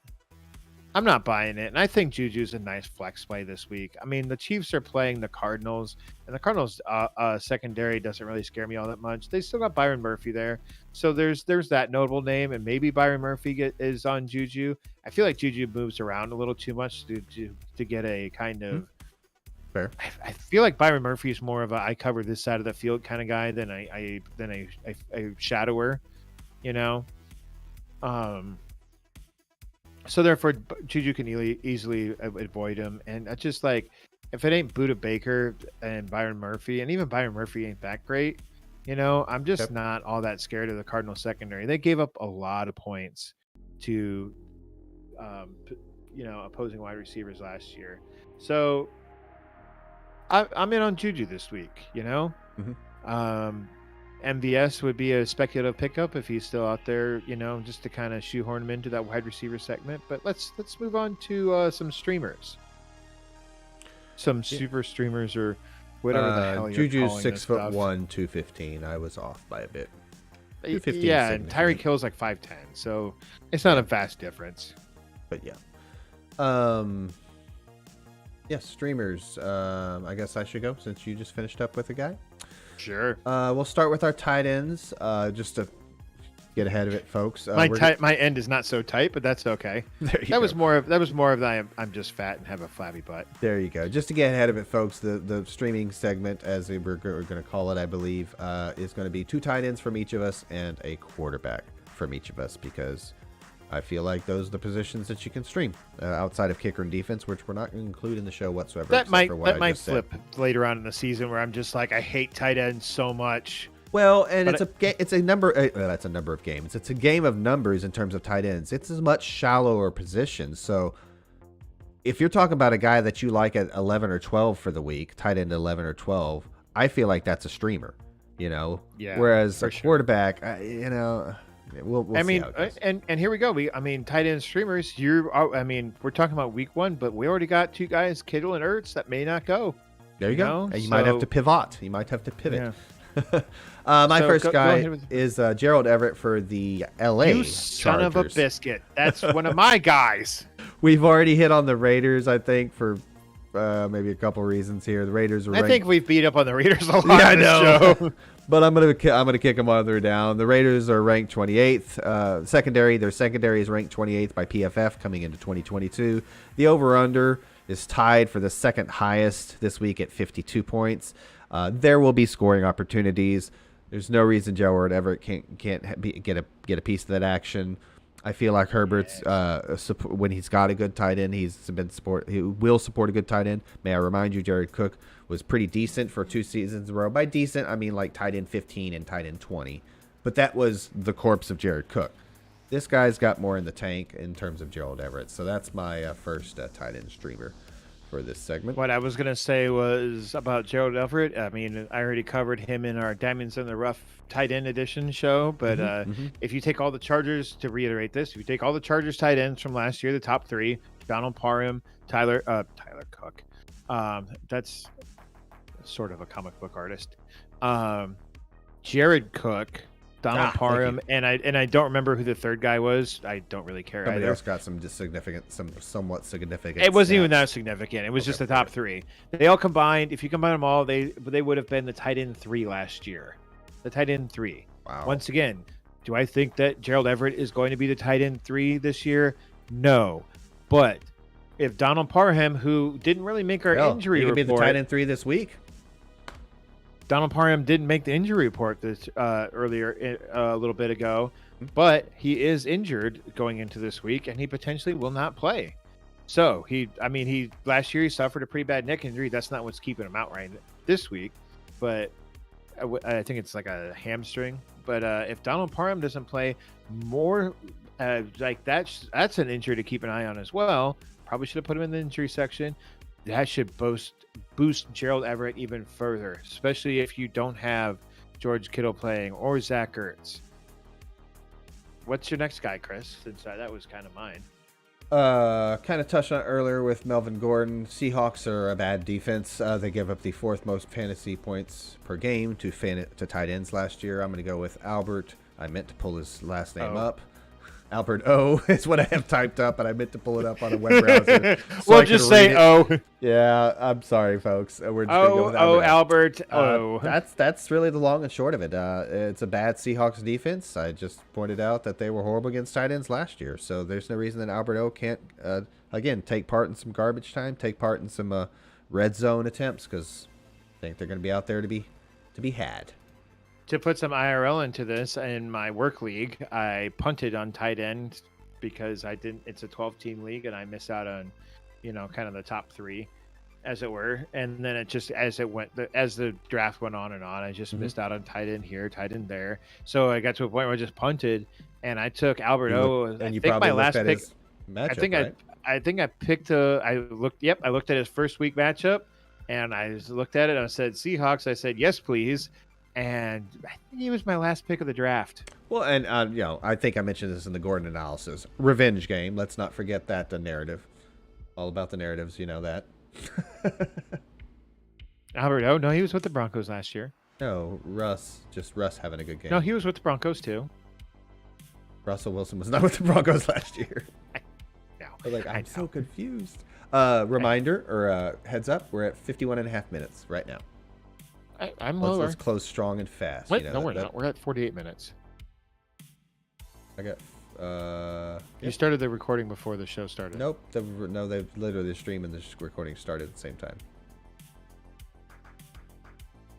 I'm not buying it, and I think Juju's a nice flex play this week. I mean, the Chiefs are playing the Cardinals, and the Cardinals' secondary doesn't really scare me all that much. They still got Byron Murphy there, so there's that notable name, and maybe Byron Murphy is on Juju. I feel like Juju moves around a little too much to get a kind of fair. I feel like Byron Murphy is more of a I cover this side of the field kind of guy than a shadower, So therefore, Juju can easily avoid him. And I just like, if it ain't Buda Baker and Byron Murphy, and even Byron Murphy ain't that great, I'm just not all that scared of the Cardinal secondary. They gave up a lot of points to, opposing wide receivers last year. So I'm in on Juju this week, MVS would be a speculative pickup if he's still out there, just to kind of shoehorn him into that wide receiver segment. But let's move on to some streamers, super streamers or whatever the hell you're Juju's calling 6'1", 215. I was off by a bit. 215. Yeah, and Tyreek Hill's like 5'10", so it's not a vast difference. But yeah, streamers. I guess I should go since you just finished up with a guy. Sure. We'll start with our tight ends, just to get ahead of it, folks. My end is not so tight, but that's okay. That was more of the I'm just fat and have a flabby butt. There you go. Just to get ahead of it, folks, the streaming segment, as we're going to call it, I believe, is going to be 2 tight ends from each of us and a quarterback from each of us, because I feel like those are the positions that you can stream outside of kicker and defense, which we're not going to include in the show whatsoever. That might flip later on in the season where I'm just like, I hate tight ends so much. Well, and it's a number. That's a number of games. It's a game of numbers in terms of tight ends. It's a much shallower position. So if you're talking about a guy that you like at 11 or 12 for the week, tight end 11 or 12, I feel like that's a streamer. Yeah. Whereas a quarterback, We'll see how it goes. And here we go. Tight end streamers. We're talking about week 1, but we already got 2 guys, Kittle and Ertz, that may not go. There you go. You might have to pivot. Yeah. My first guy is Gerald Everett for the LA You son Chargers. of a biscuit. That's one of my guys. We've already hit on the Raiders, I think, for maybe a couple reasons here. The Raiders are ranked. I think we've beat up on the Raiders a lot. Yeah, I on this know. show. But I'm gonna kick them farther down. The Raiders are ranked 28th. Their secondary is ranked 28th by PFF coming into 2022. The over/under is tied for the second highest this week at 52 points. There will be scoring opportunities. There's no reason Joe Everett can't get a piece of that action. I feel like Herbert's when he's got a good tight end, he will support a good tight end. May I remind you, Jared Cook was pretty decent for 2 seasons in a row. By decent, I mean like tight end 15 and tight end 20. But that was the corpse of Jared Cook. This guy's got more in the tank in terms of Gerald Everett. So that's my first tight end streamer for this segment. What I was going to say was about Gerald Everett. I mean, I already covered him in our Diamonds in the Rough tight end edition show. But if you take all the Chargers, to reiterate this, if you take all the Chargers tight ends from last year, the top 3, Donald Parham, Tyler Cook. That's sort of a comic book artist. Jared Cook, Donald Parham, and I don't remember who the third guy was. I don't really care. Somebody else got some somewhat significant. It wasn't even that significant. It was just the top 3. They all combined. If you combine them all, they would have been the tight end 3 last year. The tight end 3. Wow. Once again, do I think that Gerald Everett is going to be the tight end 3 this year? No, but if Donald Parham, who didn't really make our injury report, be the tight end 3 this week. Donald Parham didn't make the injury report this earlier a little bit ago, but he is injured going into this week, and he potentially will not play. So last year he suffered a pretty bad neck injury. That's not what's keeping him out right this week, but I think it's like a hamstring. But if Donald Parham doesn't play more, that's an injury to keep an eye on as well. Probably should have put him in the injury section. That should boost Gerald Everett even further, especially if you don't have George Kittle playing or Zach Ertz. What's your next guy, Chris? Since that was kind of mine. Kind of touched on it earlier with Melvin Gordon. Seahawks are a bad defense. They give up the 4th most fantasy points per game to tight ends last year. I'm going to go with Albert. I meant to pull his last name up. Albert O is what I have typed up, and I meant to pull it up on a web browser. We'll just say O. Yeah, I'm sorry, folks. We're just gonna go with Albert. That's really the long and short of it. It's a bad Seahawks defense. I just pointed out that they were horrible against tight ends last year, so there's no reason that Albert O can't again take part in some garbage time, take part in some red zone attempts, because I think they're going to be out there to be had. To put some IRL into this, in my work league, I punted on tight end because it's a 12-team league, and I missed out on, kind of the top 3, as it were. And then it just, as the draft went on and on, I just missed out on tight end here, tight end there. So I got to a point where I just punted, and I took Albert O. And you probably looked at his matchup, I think I picked I looked at his first week matchup, and I just looked at it and I said Seahawks. I said yes, please. And I think he was my last pick of the draft. Well, and I think I mentioned this in the Gordon analysis. Revenge game. Let's not forget that the narrative. All about the narratives, you know that. Albert O, no, he was with the Broncos last year. No, Russ having a good game. No, he was with the Broncos too. Russell Wilson was not with the Broncos last year. No, I'm so confused. Reminder or heads up, we're at 51.5 minutes right now. I'm lower. Let's close strong and fast. Wait, no, we're not. We're at 48 minutes. I got. You started the recording before the show started. Nope. They've literally the stream and the recording started at the same time.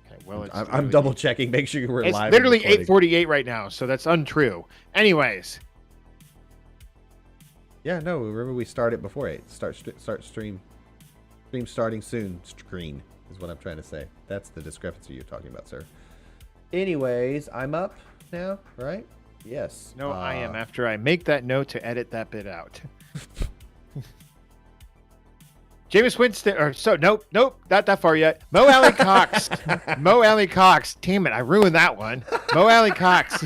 Okay, well, I'm double checking. Make sure we're live. It's literally 8:48 right now, so that's untrue. Anyways. Yeah, no. Remember we started before 8. Start stream. Stream starting soon. Screen is what I'm trying to say. That's the discrepancy you're talking about, sir. Anyways, I'm up now, right? Yes. No, I am, after I make that note to edit that bit out. Jameis Winston, nope, not that far yet. Mo Alley Cox. Mo Alley Cox. Damn it, I ruined that one. Mo Alley Cox.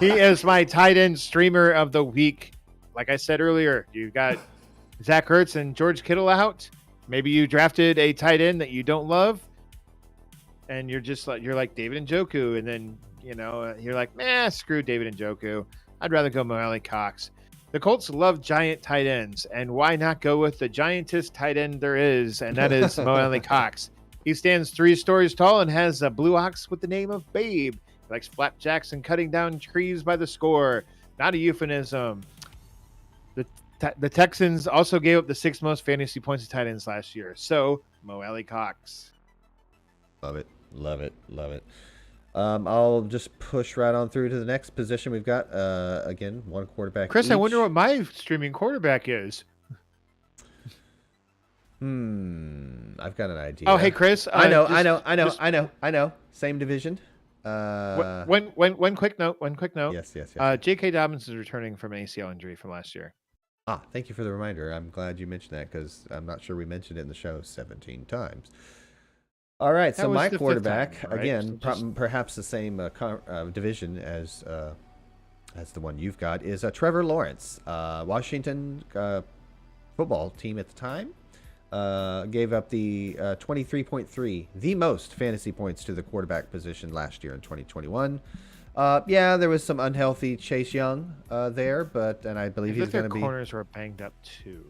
He is my tight end streamer of the week. Like I said earlier, you got Zach Ertz and George Kittle out. Maybe you drafted a tight end that you don't love, and you're like David Njoku, and then you're like, screw David Njoku. I'd rather go Mo Alley Cox. The Colts love giant tight ends, and why not go with the giantest tight end there is, and that is Mo Alley Cox. He stands 3 stories tall and has a blue ox with the name of Babe. He likes flapjacks and cutting down trees by the score. Not a euphemism. The Texans also gave up the 6th most fantasy points to tight ends last year. So, Mo Alley Cox. Love it. Love it. Love it. I'll just push right on through to the next position. We've got, again, one quarterback Chris, each. I wonder what my streaming quarterback is. I've got an idea. Oh, hey, Chris. I know. Same division. One quick note. Yes. J.K. Dobbins is returning from an ACL injury from last year. Thank you for the reminder. I'm glad you mentioned that because I'm not sure we mentioned it in the show 17 times. All right, so my quarterback, time, right? again, perhaps the same division as the one you've got, is Trevor Lawrence. Washington football team at the time gave up the 23.3, the most fantasy points to the quarterback position last year in 2021. There was some unhealthy Chase Young there, and I believe he's going to be. Corners were banged up too.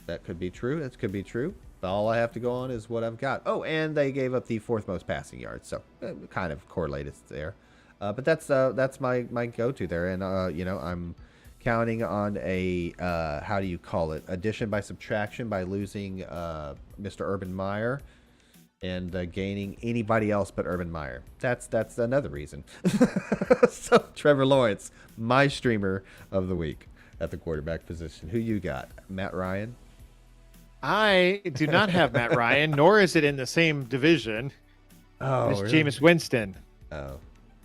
That could be true. That could be true. All I have to go on is what I've got. Oh, and they gave up the 4th most passing yards, so kind of correlated there. But that's my go-to there, and I'm counting on a how do you call it? Addition by subtraction by losing Mr. Urban Meyer and gaining anybody else but Urban Meyer. That's another reason. So Trevor Lawrence, my streamer of the week at the quarterback position. Who you got? Matt Ryan? I do not have Matt Ryan, nor is it in the same division. Oh, it's really? Jameis Winston. Oh,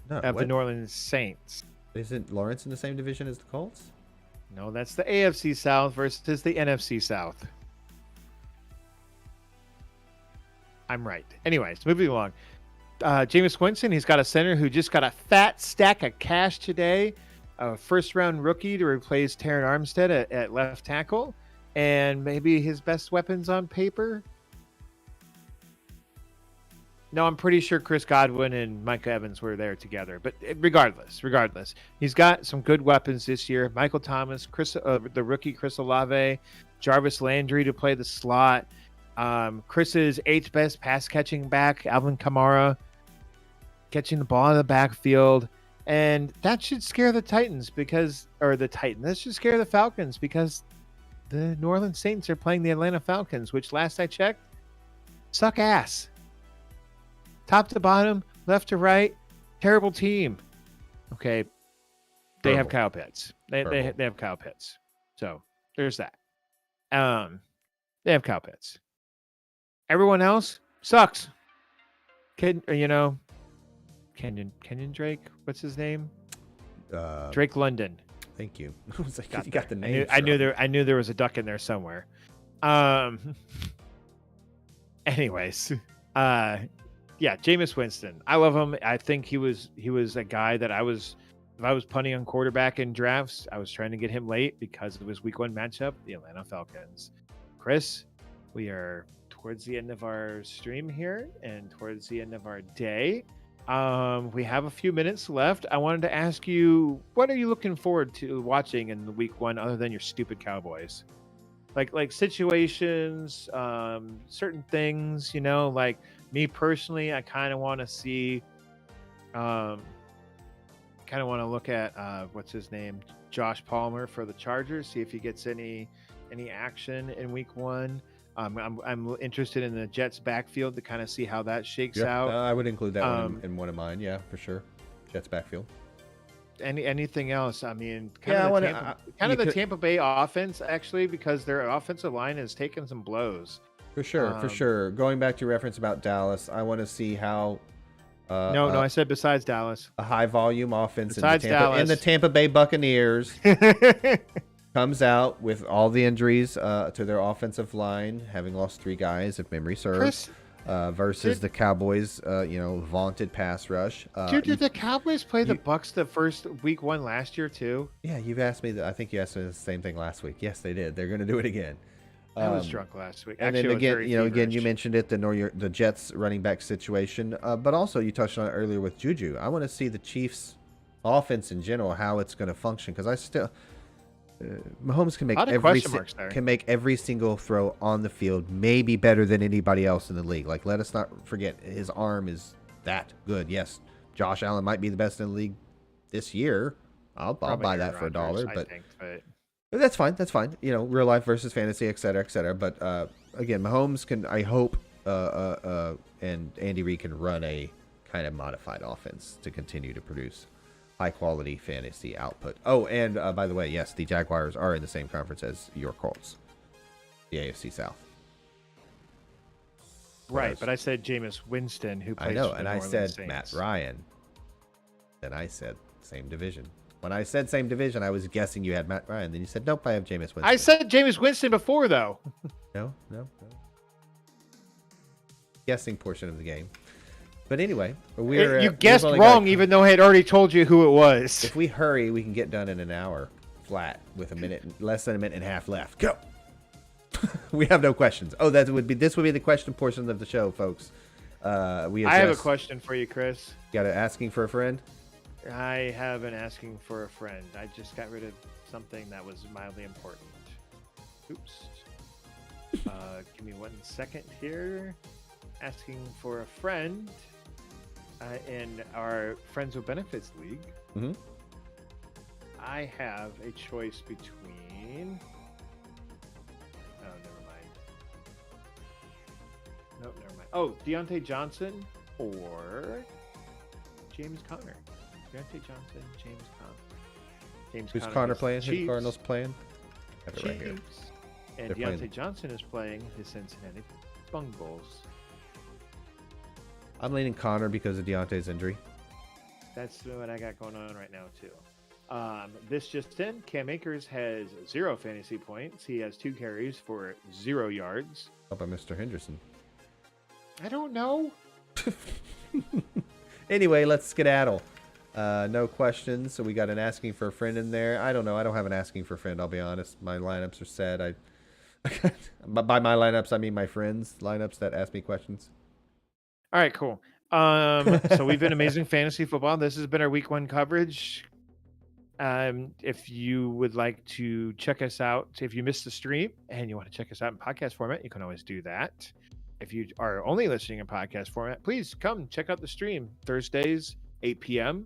no, of the New Orleans Saints. Isn't Lawrence in the same division as the Colts? No, that's the AFC South versus the NFC South. I'm right. Anyways, moving along. Jameis Winston, he's got a center who just got a fat stack of cash today. A first-round rookie to replace Terron Armstead at left tackle. And maybe his best weapons on paper. No, I'm pretty sure Chris Godwin and Micah Evans were there together. But regardless, he's got some good weapons this year. Michael Thomas, the rookie Chris Olave, Jarvis Landry to play the slot. Chris's 8th best pass catching back, Alvin Kamara, catching the ball in the backfield. And that should scare the that should scare the Falcons because the New Orleans Saints are playing the Atlanta Falcons, which last I checked, suck ass. Top to bottom, left to right, terrible team. Okay, they have Kyle Pitts. They have Kyle Pitts. So there's that. They have Kyle Pitts. Everyone else sucks. Kenyon Drake. What's his name? Drake London. Thank you. I was like, you got the name. I knew there was a duck in there somewhere. Anyways, Jameis Winston. I love him. I think he was a guy that if I was punting on quarterback in drafts, I was trying to get him late because of his week 1 matchup, the Atlanta Falcons. Chris, we are towards the end of our stream here and towards the end of our day. We have a few minutes left. I wanted to ask you, what are you looking forward to watching in the week 1 other than your stupid Cowboys? Like situations, certain things, like me personally, I kind of want to see, look at, what's his name? Josh Palmer for the Chargers, see if he gets any action in week 1. I'm interested in the Jets backfield to kind of see how that shakes out. I would include that one in one of mine. Yeah, for sure. Jets backfield. Anything else? I mean, the Tampa Bay offense actually, because their offensive line has taken some blows. For sure. Going back to your reference about Dallas, I want to see how. No, I said besides Dallas. A high volume offense in the Tampa Bay Buccaneers. Comes out with all the injuries to their offensive line, having lost 3 guys, if memory serves, versus the Cowboys, vaunted pass rush. Did the Cowboys play the Bucs the first week 1 last year too? Yeah, you've asked me that. I think you asked me the same thing last week. Yes, they did. They're going to do it again. I was drunk last week. And actually, then again, you mentioned it, the Jets running back situation, but also you touched on it earlier with Juju. I want to see the Chiefs' offense in general, how it's going to function, because Mahomes can A make lot of question marks there. every single throw on the field, maybe better than anybody else in the league. Like, let us not forget his arm is that good. Yes, Josh Allen might be the best in the league this year. I'll buy that for $1, but that's fine. That's fine. You know, real life versus fantasy, et cetera, et cetera. But again, Mahomes can. I hope and Andy Reid can run a kind of modified offense to continue to produce high quality fantasy output. Oh, and by the way, yes, the Jaguars are in the same conference as your Colts, the AFC South. Right, but I said Jameis Winston, who plays. I know, for the and New I Orleans said Saints. Matt Ryan. Then I said same division. When I said same division, I was guessing you had Matt Ryan. Then you said nope, I have Jameis Winston. I said Jameis Winston before, though. No. Guessing portion of the game. But anyway, you guessed wrong, even though I had already told you who it was. If we hurry, we can get done in an hour flat with less than a minute and a half left. Go. We have no questions. Oh, this would be the question portion of the show, folks. I have a question for you, Chris. Got an asking for a friend? I have an asking for a friend. I just got rid of something that was mildly important. Oops. Give me 1 second here. Asking for a friend in our Friends with Benefits League. Mm-hmm. I have a choice between... Oh, never mind. Nope, never mind. Oh, Deontay Johnson or James Conner. Deontay Johnson, James Conner. Who's Conner playing? Who's the Cardinals playing? I have it right here. And They're Deontay playing. Johnson is playing the Cincinnati Bengals. I'm leaning Conner because of Deontay's injury. That's what I got going on right now, too. This just in, Cam Akers has 0 fantasy points. He has 2 carries for 0 yards. How about Mr. Henderson? I don't know. Anyway, let's skedaddle. No questions. So we got an asking for a friend in there. I don't know. I don't have an asking for a friend. I'll be honest. My lineups are set. By my lineups, I mean my friends' lineups that ask me questions. All right, cool. So we've been Amazing Fantasy Football. This has been our week 1 coverage. If you would like to check us out, if you missed the stream and you want to check us out in podcast format, you can always do that. If you are only listening in podcast format, please come check out the stream Thursdays, 8 p.m.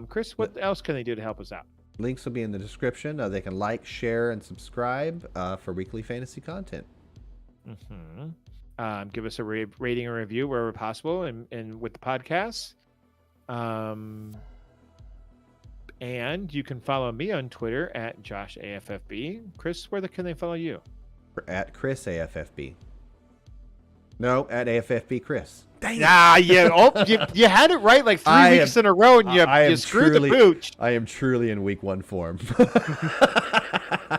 Chris, what else can they do to help us out? Links will be in the description. They can like, share, and subscribe for weekly fantasy content. Mm-hmm. Give us a rating or review wherever possible and with the podcast. And you can follow me on Twitter at JoshAFFB. Chris, where can they follow you? At ChrisAFFB. No, at AFFB Chris. Dang it. You had it right like 3 weeks in a row, and you screwed the pooch. I am truly in week 1 form.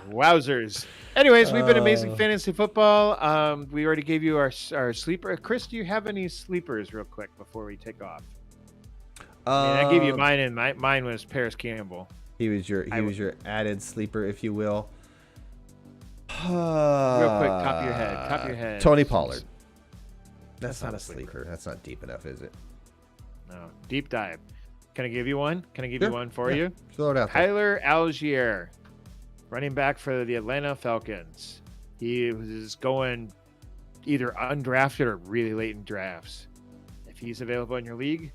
Wowzers. Anyways, we've been Amazing Fantasy Football. We already gave you our sleeper. Chris, do you have any sleepers real quick before we take off? I gave you mine, and mine was Paris Campbell. He was your added sleeper, if you will. Real quick, top of your head. Tony Pollard. That's not a sleeper. That's not deep enough, is it? No. Deep dive. Can I give you one? Can I give you one for you? Throw it out there. Tyler Algier, running back for the Atlanta Falcons. He was going either undrafted or really late in drafts. If he's available in your league,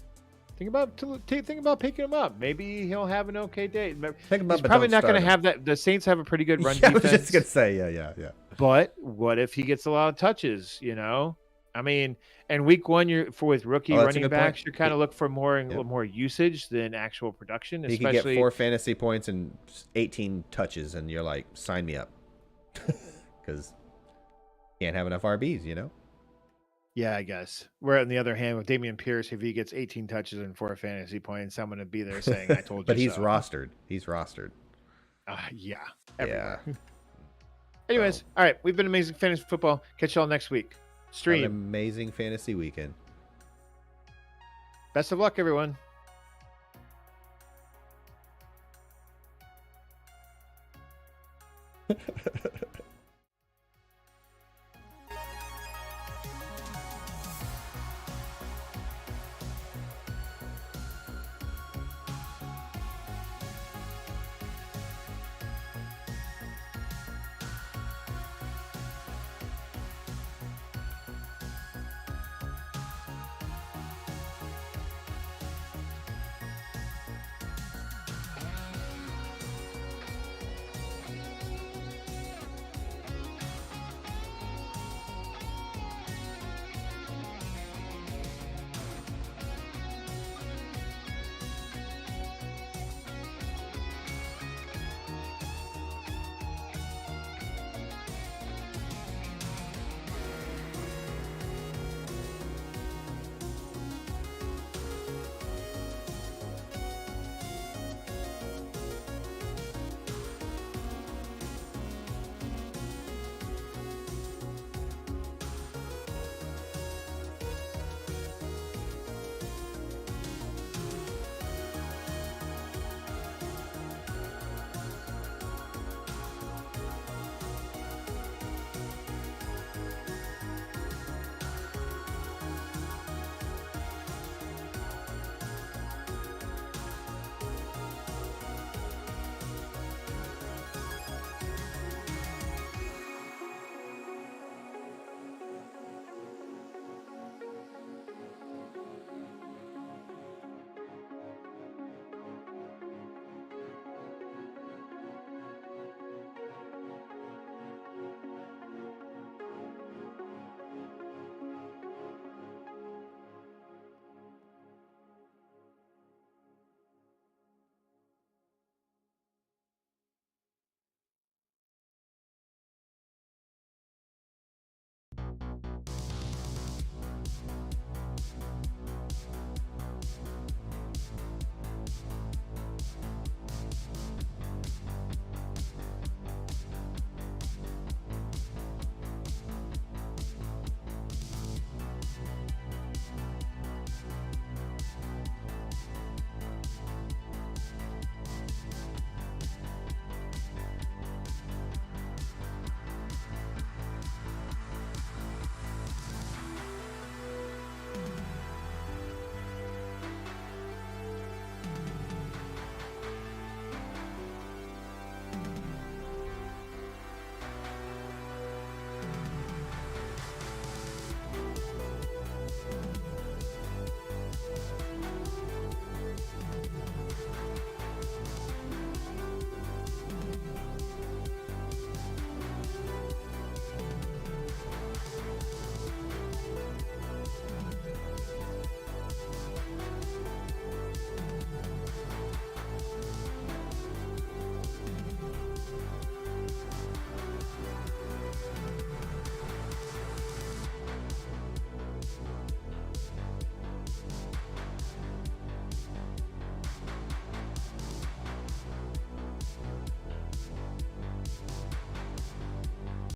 think about picking him up. Maybe he'll have an okay day. Pick him up, he's probably not going to have that. The Saints have a pretty good run defense. I was just going to say, yeah. But what if he gets a lot of touches, I mean, and week 1, with rookie running backs, you're kind of looking for more usage than actual production. He can get 4 fantasy points and 18 touches, and you're like, sign me up. Because can't have enough RBs, Yeah, I guess. Where on the other hand, with Dameon Pierce, if he gets 18 touches and 4 fantasy points, I'm going to be there saying, I told you but he's so. rostered. He's rostered. Yeah. Everywhere. Yeah. Anyways, all right. We've been Amazing Fantasy Football. Catch y'all next week. Stream. An amazing fantasy weekend. Best of luck, everyone.